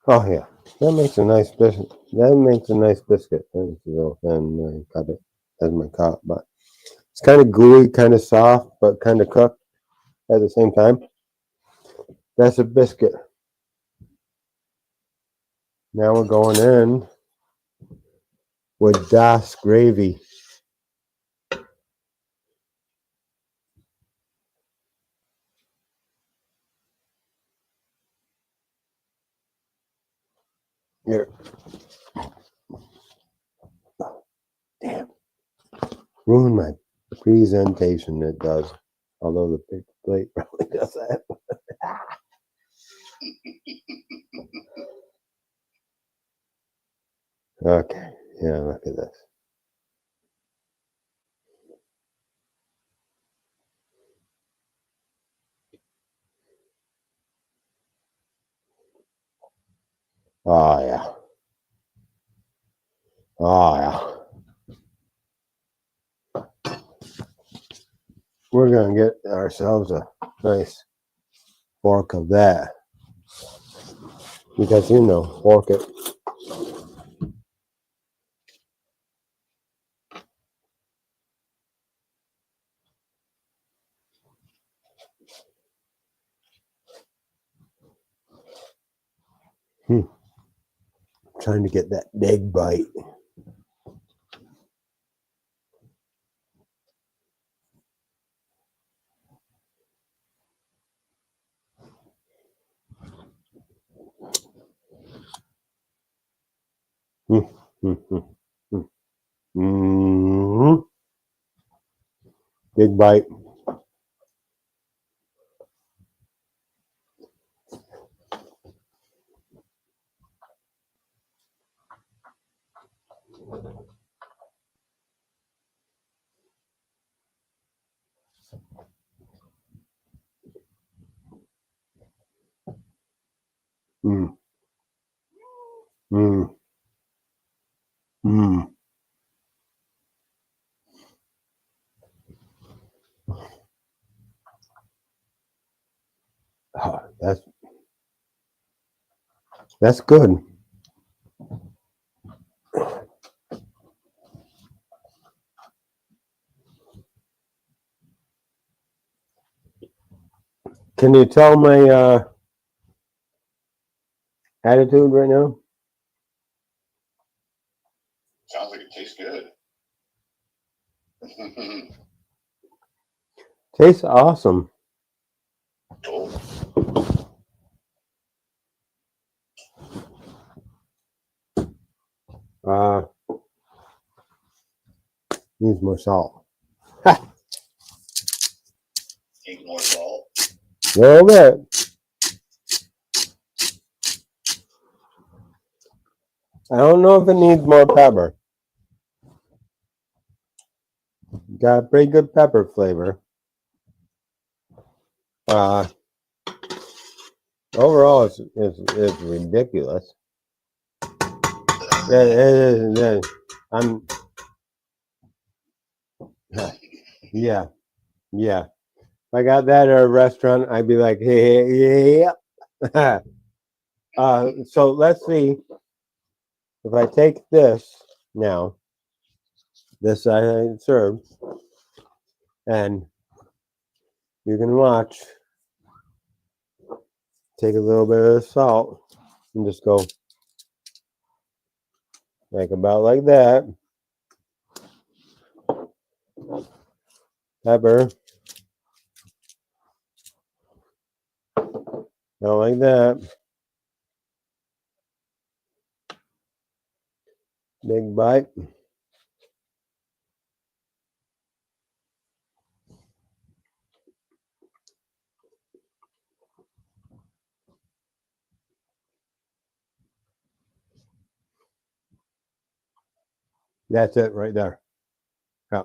Oh yeah, that makes a nice biscuit. That makes a nice biscuit. And I cut it as my cup, but it's kind of gooey, kind of soft, but kind of cooked at the same time. That's a biscuit. Now we're going in with Das gravy. Here. Damn. Ruin my presentation, it does. Although the big plate probably does that. Okay. Yeah, look at this. Oh yeah. Oh yeah. We're gonna get ourselves a nice fork of that. Because fork it. Trying to get that big bite. Big bite. Mm. Mm. Mm. Oh, that's good. Can you tell my attitude right now? Sounds like it tastes good. Tastes awesome. Oh. Needs more salt. Need more salt. A little bit. I don't know if it needs more pepper. Got a pretty good pepper flavor. Overall, it's ridiculous. I'm yeah. If I got that at a restaurant, I'd be like, hey, yeah. So let's see if I take this now, this I served, and you can watch. Take a little bit of salt and just go like about like that. Pepper. Not like that. Big bite. That's it right there. Yeah.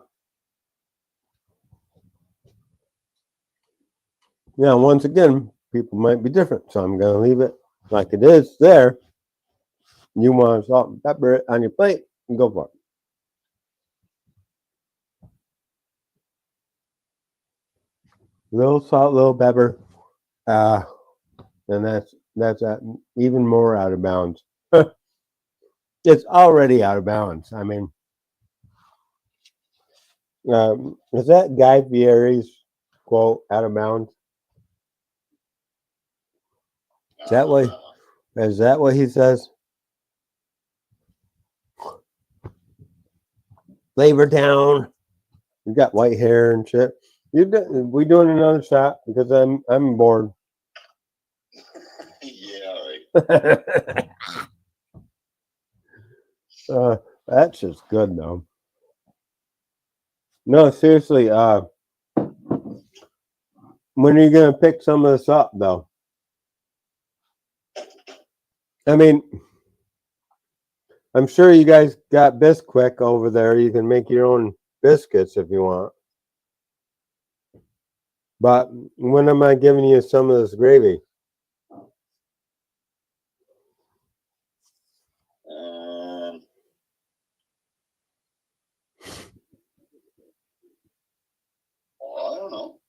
Now, once again, people might be different, so I'm going to leave it like it is there. You want salt and pepper it on your plate, and go for it. Little salt, little pepper, and that's even more out of bounds. It's already out of bounds. I mean, is that Guy Fieri's quote out of bounds? Is that what he says? Flavor Town. You got white hair and shit. We doing another shot because I'm bored. Yeah, right. That's just good though. No, seriously. When are you gonna pick some of this up though? I mean, I'm sure you guys got Bisquick over there. You can make your own biscuits if you want. But when am I giving you some of this gravy? Well, I don't know.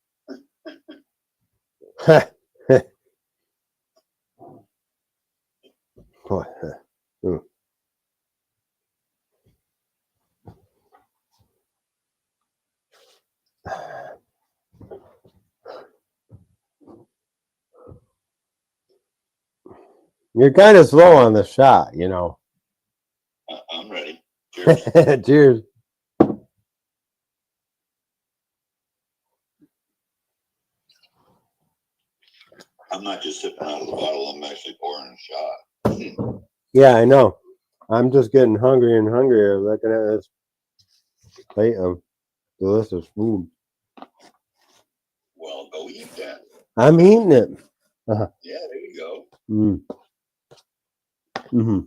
You're kind of slow on the shot, you know. I'm ready. Cheers. Cheers. I'm not just sipping out of the bottle. I'm actually pouring a shot. Yeah, I know. I'm just getting hungrier and hungrier looking at this plate of delicious food. Well, go eat that. I'm eating it. Yeah, there you go. Mm-hmm.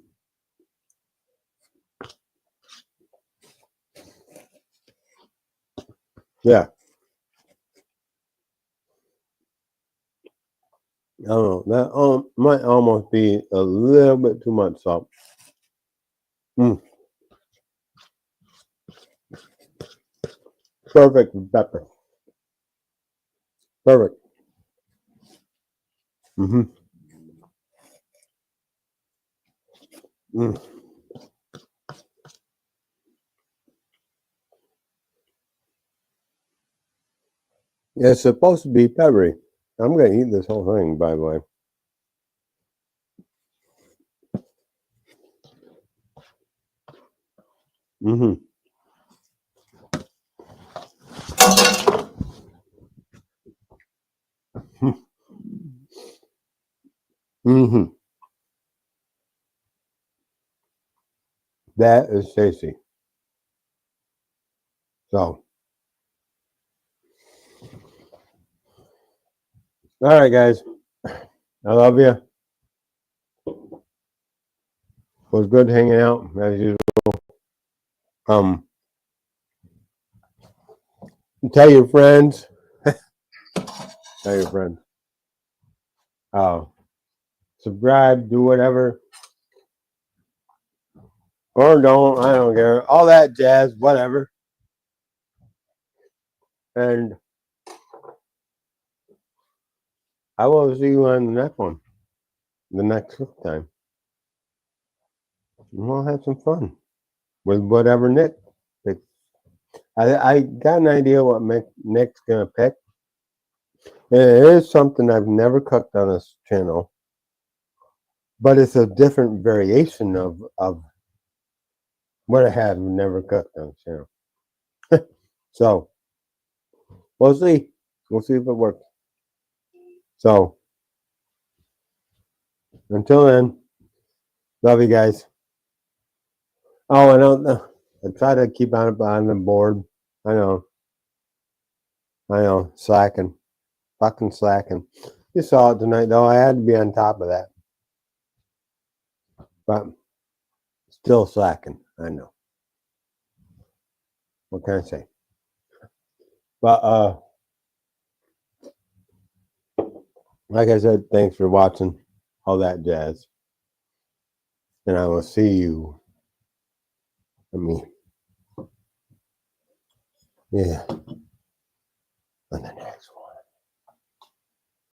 Yeah. I don't know. That might almost be a little bit too much salt. Perfect pepper. Perfect. It's supposed to be peppery. I'm going to eat this whole thing, by the way. That is tasty. So, all right, guys. I love you. It was good hanging out as usual. Tell your friends. Tell your friends. Subscribe, do whatever. Or don't, I don't care. All that jazz, whatever. And I will see you on the next one. the next time. And we'll have some fun with whatever Nick picks. I got an idea what Nick's gonna pick. It is something I've never cooked on this channel, but it's a different variation of what I have never cooked on the channel. So we'll see. We'll see if it works. So until then, love you guys. Oh, I don't know. I try to keep on the board. I know, slacking, fucking slacking. You saw it tonight, though. I had to be on top of that, but still slacking. I know. What can I say? But like I said, thanks for watching, all that jazz, and I will see you. Yeah.